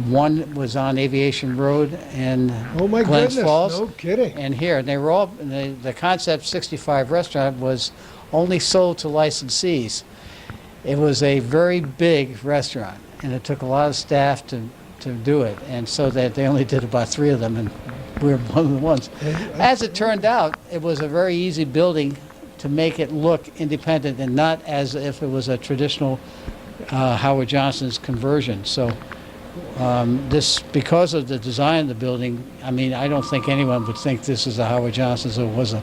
One was on Aviation Road in Oh my Glens goodness! Falls. No kidding. And here, they were all, the Concept 65 restaurant was only sold to licensees. It was a very big restaurant, and it took a lot of staff to do it, and so that they only did about 3 of them, and we were one of the ones. As it turned out, it was a very easy building to make it look independent and not as if it was a traditional Howard Johnson's conversion. So this, because of the design of the building, I mean, I don't think anyone would think this is a Howard Johnson's or was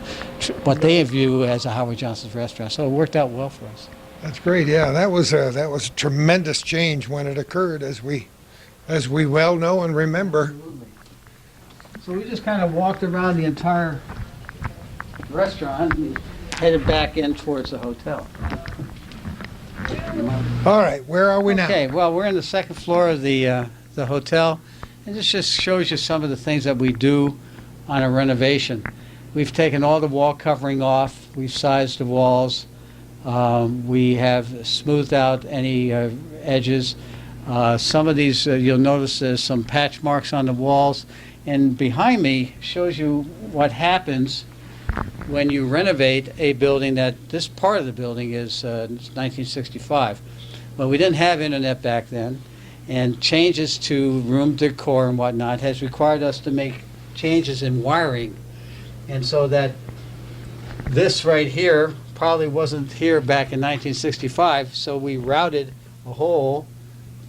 what they view as a Howard Johnson's restaurant. So it worked out well for us. That's great. Yeah, that was a tremendous change when it occurred, as we well know and remember. So we just kind of walked around the entire restaurant and headed back in towards the hotel. All right, where are we now? Okay, well, we're in the second floor of the hotel, and this just shows you some of the things that we do on a renovation. We've taken all the wall covering off, we've sized the walls, we have smoothed out any edges. Some of these, you'll notice there's some patch marks on the walls, and behind me shows you what happens when you renovate a building that this part of the building is 1965. Well, we didn't have internet back then, and changes to room decor and whatnot has required us to make changes in wiring, and so that this right here probably wasn't here back in 1965, so we routed a hole,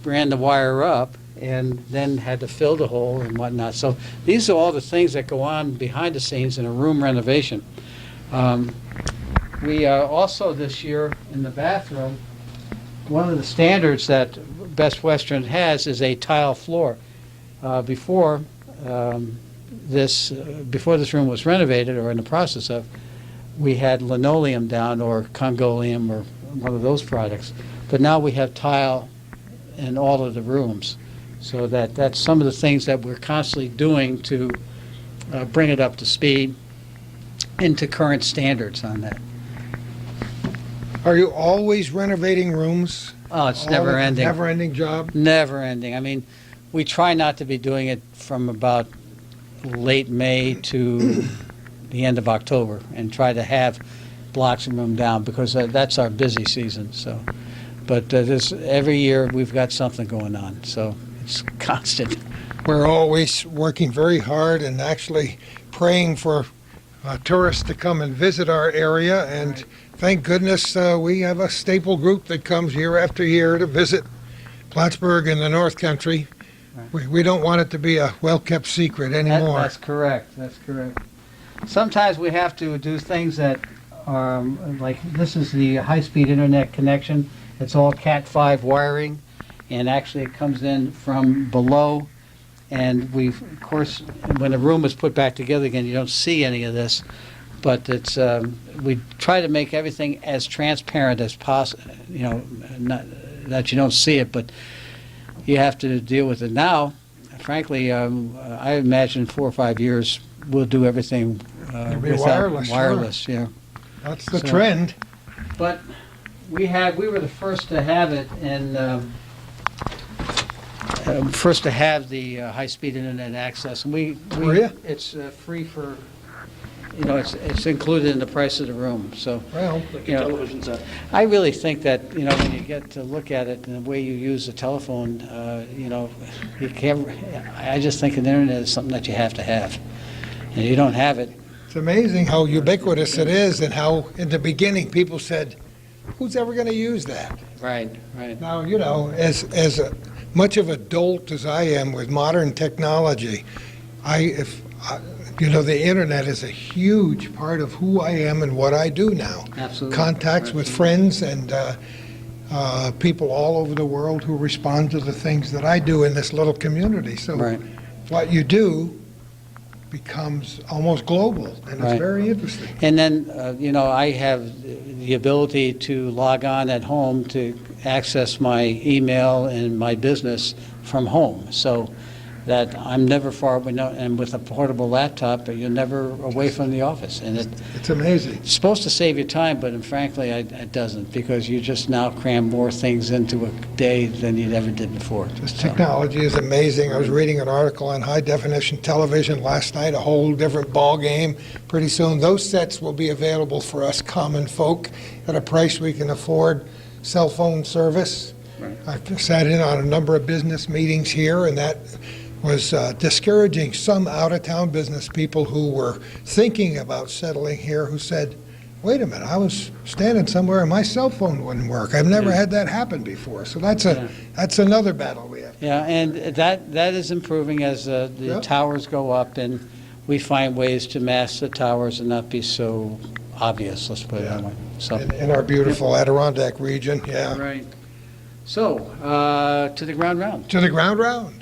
ran the wire up, and then had to fill the hole and whatnot. So these are all the things that go on behind the scenes in a room renovation. We also this year in the bathroom, one of the standards that Best Western has is a tile floor. Before this room was renovated, or in the process of, we had linoleum down, or Congolium, or one of those products. But now we have tile in all of the rooms. So that's some of the things that we're constantly doing to bring it up to speed into current standards on that. Are you always renovating rooms? Oh, it's never ending. Never-ending job? Never ending. I mean, we try not to be doing it from about late May to the end of October, and try to have blocks of room down, because that's our busy season. So, but every year we've got something going on, so it's constant. We're always working very hard and actually praying for tourists to come and visit our area, and thank goodness we have a staple group that comes year after year to visit Plattsburgh and the North Country. We don't want it to be a well-kept secret anymore. That's correct. That's correct. Sometimes we have to do things that are, like this is the high-speed internet connection. It's all Cat5 wiring, and actually it comes in from below. And we've, of course, when the room is put back together again, you don't see any of this. But it's we try to make everything as transparent as possible. You know, not that you don't see it, but you have to deal with it now. frankly, I imagine in 4 or 5 years, we'll do everything It'll be without wireless, sure. wireless, yeah. That's the So- trend. But we were the first to have it, and first to have the high-speed internet access. And Were ya? it's free for, it's included in the price of the room. So, Well, television set. I really think that when you get to look at it and the way you use the telephone, you can't. I just think the internet is something that you have to have, and you don't have it. it's amazing how ubiquitous it is and how, in the beginning, people said, who's ever going to use that? Right, right. Now, as much of a dolt as I am with modern technology, the internet is a huge part of who I am and what I do now. Absolutely. Contacts with friends and people all over the world who respond to the things that I do in this little community. So Right. what you do becomes almost global, and it's Right. very interesting. And then, I have the ability to log on at home to access my email and my business from home, so that I'm never far, and with a portable laptop, you're never away from the office. And It's amazing. it's supposed to save you time, but frankly, it doesn't, because you just now cram more things into a day than you ever did before. This So- technology is amazing. I was reading an article on high-definition television last night, a whole different ball game. Pretty soon, those sets will be available for us common folk at a price we can afford. Cell phone service. Right. I've sat in on a number of business meetings here, and that was discouraging some out-of-town business people who were thinking about settling here, who said, wait a minute, I was standing somewhere and my cell phone wouldn't work. I've never had that happen before. So that's another battle we have. Yeah, and that is improving as the Yep. towers go up, and we find ways to mask the towers and not be so obvious, let's put it that way. So, In our beautiful Adirondack region, yeah. right. So, to the ground round. To the ground round.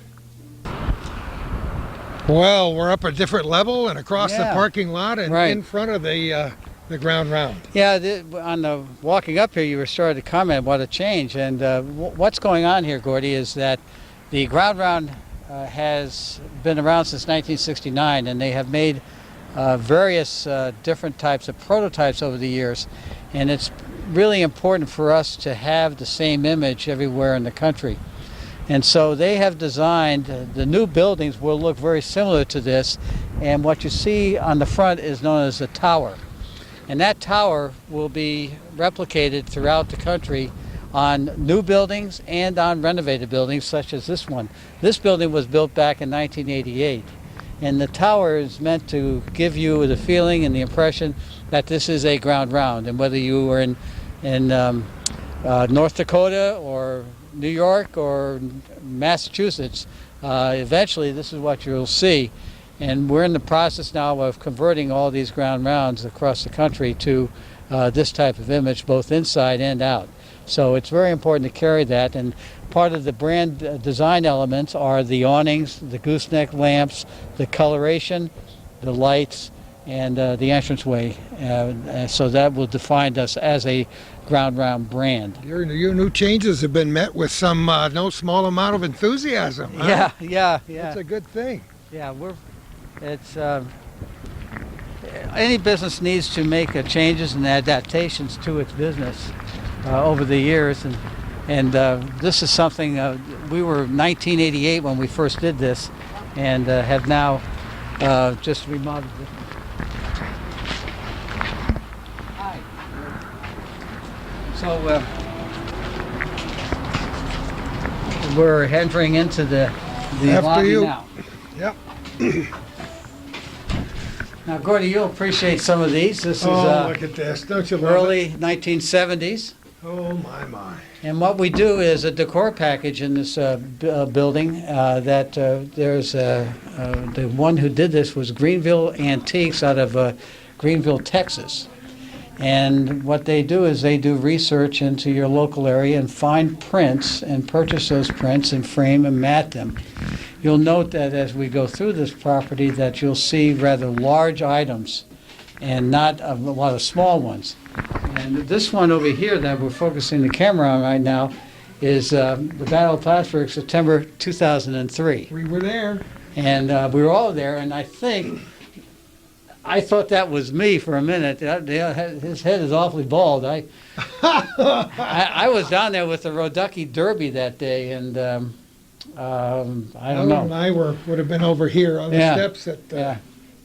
Well, we're up a different level and across the Yeah. parking lot and Right. in front of the ground round. Yeah, on the walking up here, you were starting to comment what a change, and what's going on here, Gordy, is that the ground round has been around since 1969, and they have made various different types of prototypes over the years, and it's really important for us to have the same image everywhere in the country. And so they have designed, the new buildings will look very similar to this, and what you see on the front is known as the tower. And that tower will be replicated throughout the country on new buildings and on renovated buildings such as this one. This building was built back in 1988, and the tower is meant to give you the feeling and the impression that this is a ground round. And whether you were in North Dakota or New York or Massachusetts, eventually this is what you'll see. And we're in the process now of converting all these ground rounds across the country to this type of image, both inside and out. So it's very important to carry that. And part of the brand design elements are the awnings, the gooseneck lamps, the coloration, the lights, and the entranceway. So that will define us as a ground round brand. Your new changes have been met with some no small amount of enthusiasm. Huh? Yeah. That's a good thing. Yeah, it's any business needs to make changes and adaptations to its business over the years, and this is something we were 1988 when we first did this, and have now just remodeled it. Hi. So we're entering into the After lobby you. now. Yep. Now, Gordy, you'll appreciate some of these. This is Look at this. Don't you love it? early 1970s. Oh, my. And what we do is a decor package in this building that there's the one who did this was Greenville Antiques out of Greenville, Texas. And what they do is they do research into your local area and find prints and purchase those prints and frame and mat them. You'll note that as we go through this property that you'll see rather large items and not a lot of small ones. And this one over here that we're focusing the camera on right now is the Battle of Plattsburgh, September 2003. We were there. And we were all there, and I thought that was me for a minute. His head is awfully bald. I was down there with the Roducky Derby that day, and I don't Alan and know. I would have been over here on the Yeah. steps at Yeah.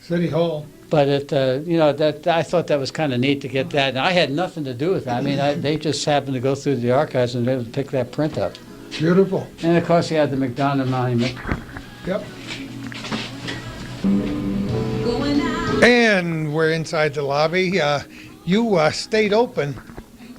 City Hall. But I thought that was kind of neat to get that. And I had nothing to do with it. I mean, they just happened to go through the archives and they would pick that print up. Beautiful. And of course, you had the McDonough Monument. Yep. And we're inside the lobby. You stayed open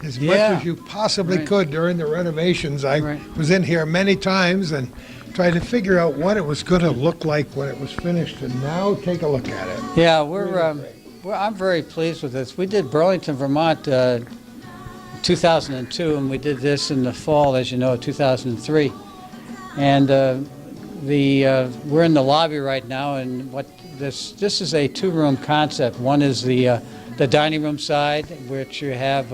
as much Yeah. as you possibly Right. could during the renovations. I Right. was in here many times and tried to figure out what it was going to look like when it was finished. And now take a look at it. Yeah, I'm very pleased with this. We did Burlington, Vermont, 2002, and we did this in the fall, as you know, 2003. And we're in the lobby right now, and this is a two-room concept. One is the dining room side, which you have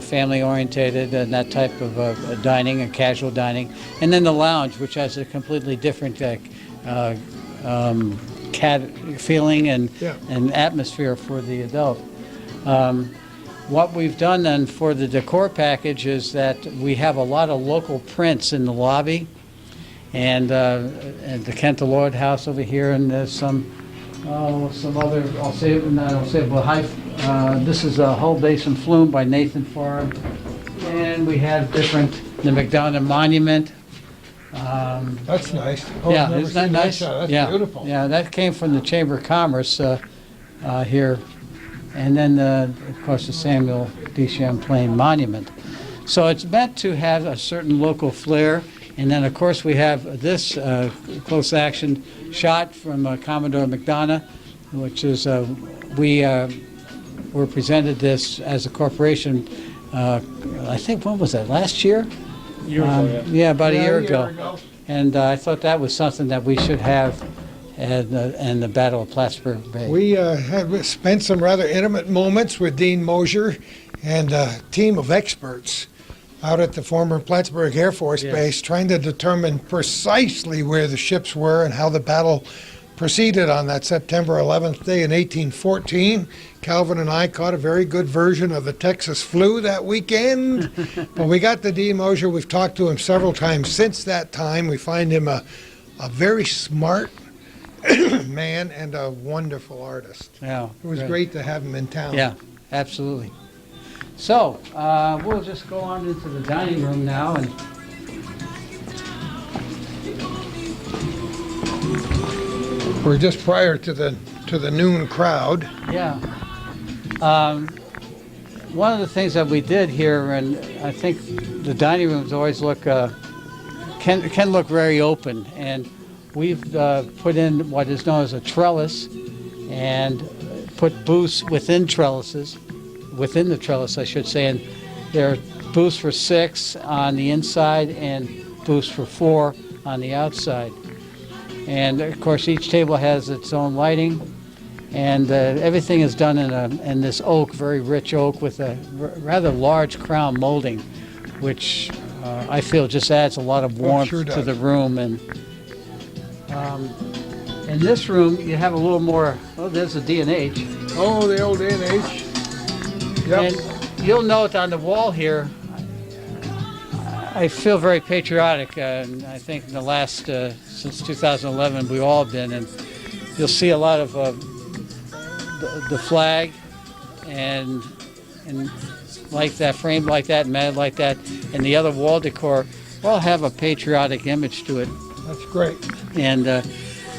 family-orientated and that type of dining and casual dining, and then the lounge, which has a completely different feeling and atmosphere for the adult. What we've done then for the decor package is that we have a lot of local prints in the lobby, and the Kent Lord House over here, and there's some other. This is a Hull Basin Flume by Nathan Farr, and we have the McDonough Monument. That's nice. Yeah, isn't that nice? That's Yeah, beautiful. yeah, that came from the Chamber of Commerce here, and then of course the Samuel D. Champlain Monument. So it's meant to have a certain local flair, and then of course we have this close action shot from Commodore McDonough, which is we were presented this as a corporation. I think when was that? Last year? Yeah, about a year ago. And I thought that was something that we should have in the Battle of Plattsburgh Bay. We have spent some rather intimate moments with Dean Mosier and a team of experts out at the former Plattsburgh Air Force Base, trying to determine precisely where the ships were and how the battle proceeded on that September 11th day in 1814. Calvin and I caught a very good version of the Texas flu that weekend. When we got to Dean Mosier, we've talked to him several times since that time. We find him a very smart man and a wonderful artist. Yeah, It was great to have him in town. Yeah, absolutely. So we'll just go on into the dining room now, and We're just prior to the noon crowd. yeah. One of the things that we did here, and I think the dining rooms always look can look very open, and we've put in what is known as a trellis, and put booths within the trellis, I should say, and there are booths for 6 on the inside and booths for 4 on the outside. And of course, each table has its own lighting, and everything is done in this oak, very rich oak, with a rather large crown molding, which I feel just adds a lot of warmth sure to does. the room. And in this room, you have a little more. Oh, there's a D&H. Oh, the old NH. Yep. And you'll note on the wall here, I feel very patriotic. And I think in the last, since 2011, we've all been. And you'll see a lot of the flag and like that, framed like that, matted like that, and the other wall decor all have a patriotic image to it. That's great. And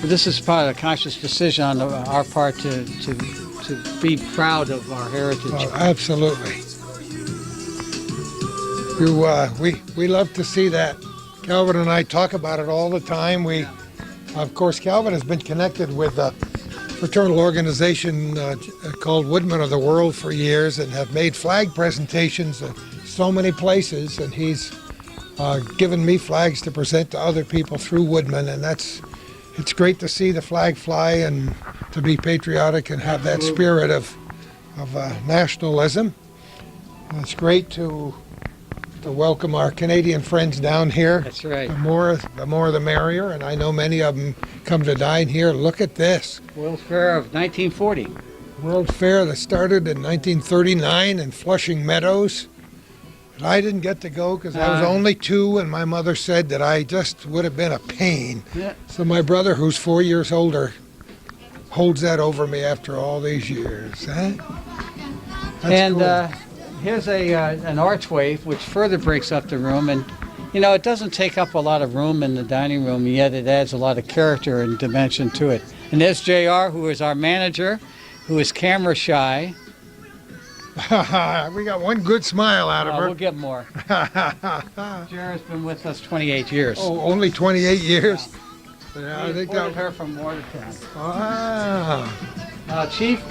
this is part of a conscious decision on our part to be proud of our heritage. Oh, absolutely. We love to see that. Calvin and I talk about it all the time. Of course, Calvin has been connected with a fraternal organization called Woodmen of the World for years, and have made flag presentations in so many places, and he's given me flags to present to other people through Woodmen, and it's great to see the flag fly and to be patriotic and have that spirit of nationalism. It's great to to welcome our Canadian friends down here. That's right. The more the merrier, and I know many of them come to dine here. Look at this. World's Fair of 1940. World Fair that started in 1939 in Flushing Meadows. And I didn't get to go because I was only 2, and my mother said that I just would have been a pain. Yeah. So my brother, who's 4 years older, holds that over me after all these years. Huh? That's And cool. here's an archway which further breaks up the room, and you know, it doesn't take up a lot of room in the dining room, yet it adds a lot of character and dimension to it. And there's JR, who is our manager, who is camera shy. We got one good smile out of her. We'll get more. JR's been with us 28 years. Oh, only 28 years? Yeah, I We think imported that. her from Watertown. Ah. Chief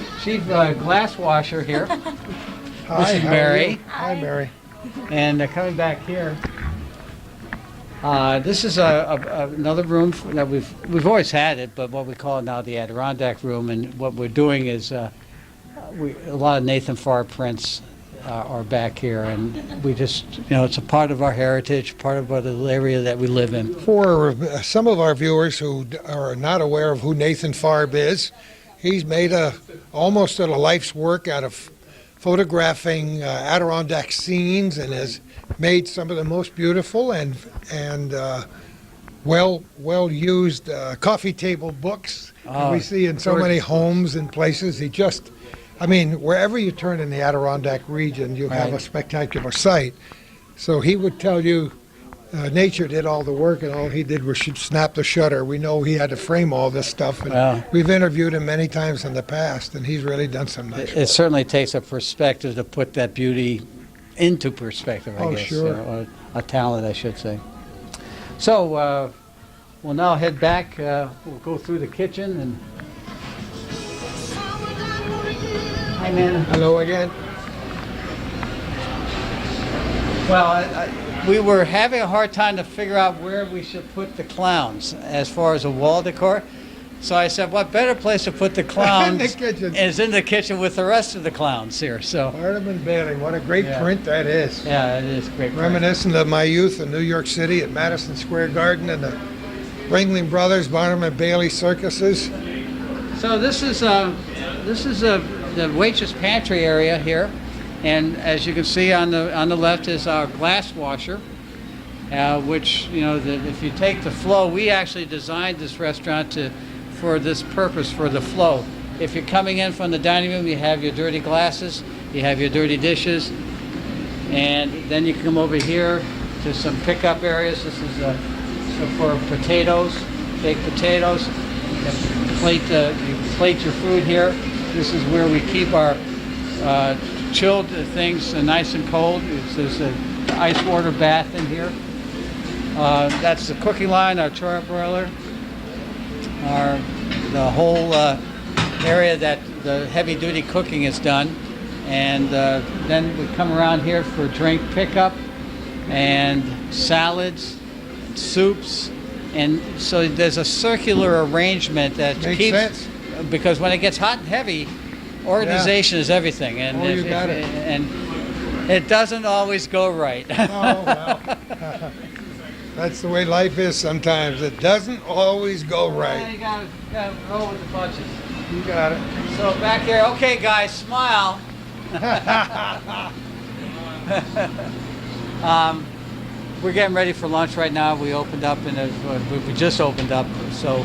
glass washer here. Hi, This is how are Mary. you? Hi, Mary. And coming back here, this is another room that we've always had it, but what we call now the Adirondack room. And what we're doing is a lot of Nathan Farr prints are back here, and we just, you know, it's a part of our heritage, part of the area that we live in. For some of our viewers who are not aware of who Nathan Farb is, he's made almost a life's work out of photographing Adirondack scenes, and has made some of the most beautiful and well used coffee table books that we see in so many homes and places. I mean, wherever you turn in the Adirondack region, you have a Right. spectacular sight. So he would tell you nature did all the work, and all he did was snap the shutter. We know he had to frame all this stuff, and Wow. we've interviewed him many times in the past, and he's really done some nice It certainly takes a perspective to put that beauty into perspective, I Oh, guess. sure. Or a talent, I should say. So we'll now head back. We'll go through the kitchen and. Hi, man. Hello again. Well, we were having a hard time to figure out where we should put the clowns as far as a wall decor. So I said, what better place to put the clowns In the kitchen. is in the kitchen with the rest of the clowns here. So, Barnum and Bailey, what a great Yeah. print that is. yeah, it is great. Reminiscent of my youth in New York City at Madison Square Garden and the Ringling Brothers, Barnum and Bailey circuses. So this is the waitress pantry area here, and as you can see on the left is our glass washer, which, you know, if you take the flow, we actually designed this restaurant for this purpose, for the flow. If you're coming in from the dining room, you have your dirty glasses, you have your dirty dishes, and then you come over here to some pickup areas. This is so for potatoes, baked potatoes. You plate your food here. This is where we keep our chilled things nice and cold. There's an ice water bath in here. That's the cooking line, our char broiler, the whole area that the heavy-duty cooking is done. And then we come around here for drink pickup and salads, and soups. And so there's a circular arrangement that Makes keeps, sense. because when it gets hot and heavy, organization is everything. And Oh, you got it. And it doesn't always go right. Oh, well. That's the way life is sometimes. It doesn't always go Yeah, right. you gotta roll with the punches. You got it. So back here, okay guys, smile. We're getting ready for lunch right now. We opened up we just opened up, so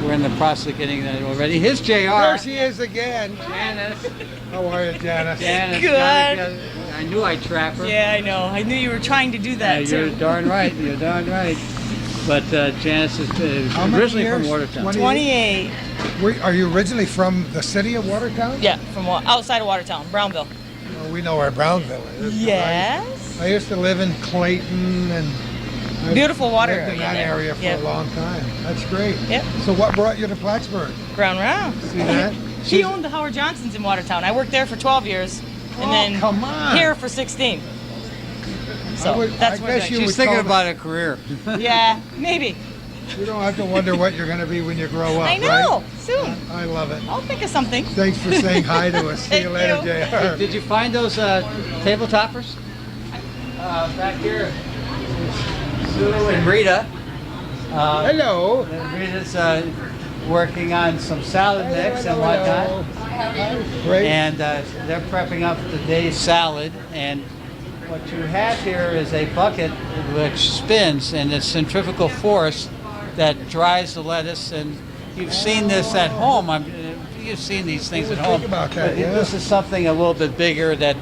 we're in the process of getting that already. Here's JR. There she is again. Janice. How are you, Janice? Janice. Good. I knew I'd trap her. Yeah, I know. I knew you were trying to do that You're too. darn right. You're darn right. But Janice is How many originally from years? Watertown. 28. Are you originally from the city of Watertown? Yeah, from outside of Watertown, Brownville. Well, we know where Brownville is. Yes. I used to live in Clayton, and I Beautiful water lived in area that there. area for Yep. a long time. That's great. Yep. So what brought you to Plattsburgh? Ground Round. See that? She owned the Howard Johnsons in Watertown. I worked there for 12 years, and Oh, then come on. here for 16. So I that's guess what we're you doing. would She's thinking call about a career. Yeah, maybe. You don't have to wonder what you're going to be when you grow up, I know. right? Soon. I love it. I'll think of something. Thanks for saying hi to us. See you Thank later, you. JR. Did you find those table toppers? Back here is Sue and Rita. Hello. Rita's working on some salad mix and whatnot. Great. And they're prepping up the day's salad. And what you have here is a bucket which spins, and it's centrifugal force that dries the lettuce. And you've seen this at home. You've seen these things at home. Think about that, But yeah. This is something a little bit bigger that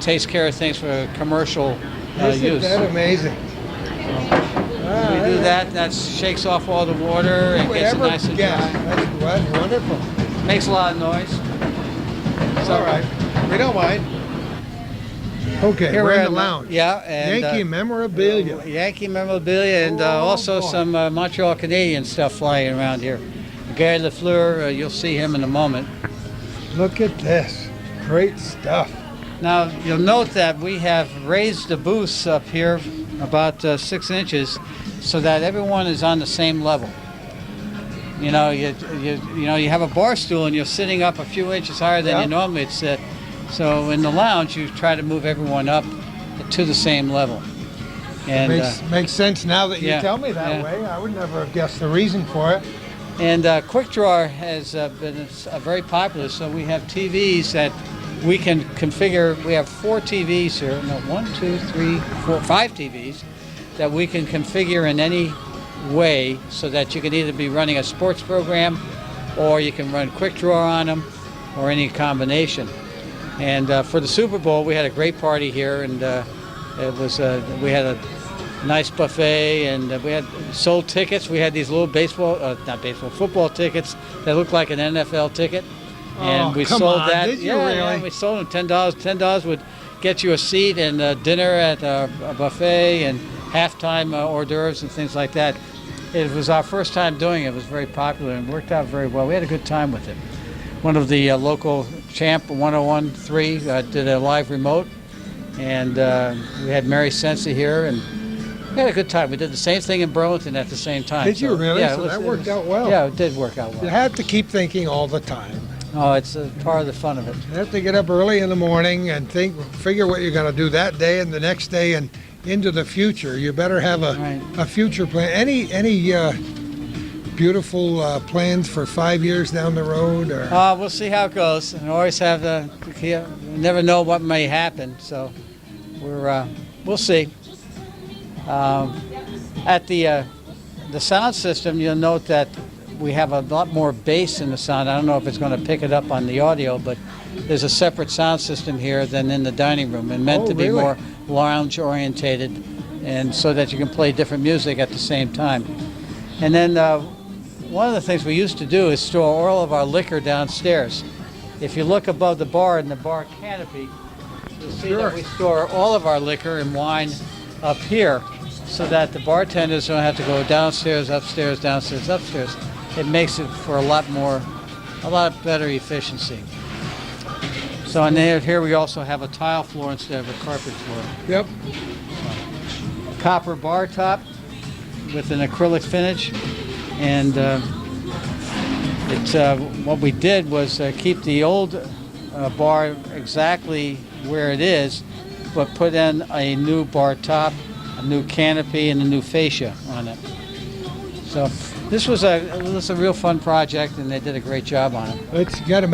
takes care of things for commercial Isn't use. that amazing? We do that shakes off all the water and gets it Whoever nice and guessed? dry. That's wonderful. Makes a lot of noise. It's all right. We don't mind. Okay, Here we're in at the lounge. Yeah, and Yankee memorabilia. Yankee memorabilia, and also boy. some Montreal Canadian stuff flying around here. Gary Lafleur, you'll see him in a moment. Look at this. Great stuff. Now, you'll note that we have raised the booths up here about 6 inches so that everyone is on the same level. You know, you have a bar stool and you're sitting up a few inches higher than Yeah. you normally sit. So in the lounge, you try to move everyone up to the same level. And Makes sense now that you yeah, tell me that yeah. way. I would never have guessed the reason for it. And Quick Draw has been very popular, so we have TVs that we can configure. We have 4 TVs here. No, 1, 2, 3, 4, 5 TVs that we can configure in any way so that you can either be running a sports program or you can run Quick Draw on them or any combination. And for the Super Bowl, we had a great party here, and we had a nice buffet, and we had sold tickets. We had these little football tickets that looked like an NFL ticket, and we come sold on, that. did you Yeah, really? yeah, we sold them $10. $10 would get you a seat and dinner at a buffet and halftime hors d'oeuvres and things like that. It was our first time doing it. It was very popular and worked out very well. We had a good time with it. One of the local Champ 101.3 did a live remote, and we had Mary Sensi here, and we had a good time. We did the same thing in Burlington at the same time. Did you really? Yeah, So that worked out well. Yeah, it did work out You well. have to keep thinking all the time. Oh, it's part of the fun of it. You have to get up early in the morning and figure what you're going to do that day and the next day and into the future. You better have Right. a future plan. Any beautiful plans for 5 years down the road? Or We'll see how it goes. And always have you never know what may happen. So we'll see. At the sound system, you'll note that we have a lot more bass in the sound. I don't know if it's going to pick it up on the audio, but there's a separate sound system here than in the dining room, and meant Oh, to be really? more lounge orientated, and so that you can play different music at the same time. And then one of the things we used to do is store all of our liquor downstairs. If you look above the bar in the bar canopy, you'll see Sure. that we store all of our liquor and wine up here, so that the bartenders don't have to go downstairs, upstairs, downstairs, upstairs. It makes it for a lot better efficiency. So in here we also have a tile floor instead of a carpet floor. Yep. Copper bar top with an acrylic finish, and what we did was keep the old bar exactly where it is, but put in a new bar top, a new canopy, and a new fascia on it. So this was a real fun project, and they did a great job on it. It's got to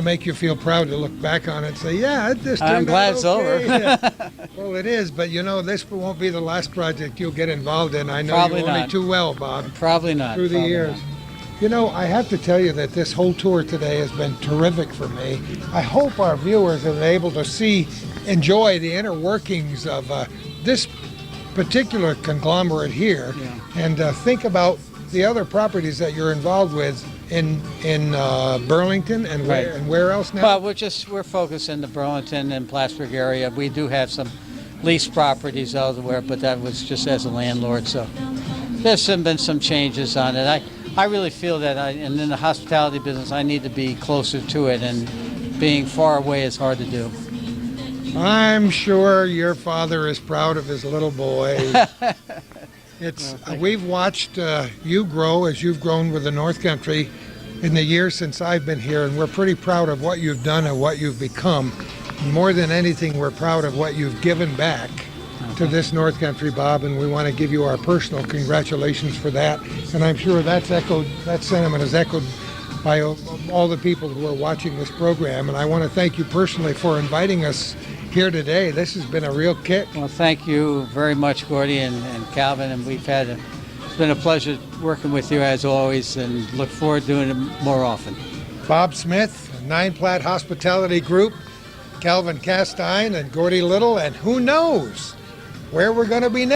make you feel proud to look back on it and say, yeah, this turned I'm glad out it's okay. over. Yeah. Well, it is, but this won't be the last project you'll get involved in. I know Probably you only not. too well, Bob, Probably not. through the probably years. not. I have to tell you that this whole tour today has been terrific for me. I hope our viewers have been able to enjoy the inner workings of this particular conglomerate here, Yeah. and think about the other properties that you're involved with in Burlington and Right. where else now? Well, we're focused in the Burlington and Plattsburgh area. We do have some leased properties elsewhere, but that was just as a landlord. So there's been some changes on it. I really feel that and in the hospitality business, I need to be closer to it, and being far away is hard to do. I'm sure your father is proud of his little boy. We've watched you grow as you've grown with the North Country in the years since I've been here, and we're pretty proud of what you've done and what you've become. More than anything, we're proud of what you've given back to this North Country, Bob, and we want to give you our personal congratulations for that. And I'm sure that sentiment is echoed by all the people who are watching this program. And I want to thank you personally for inviting us here today. This has been a real kick. Well, thank you very much, Gordy and Calvin, and it's been a pleasure working with you as always, and look forward to doing it more often. Bob Smith, 9 Platt Hospitality Group, Calvin Castine and Gordy Little, and who knows where we're going to be next.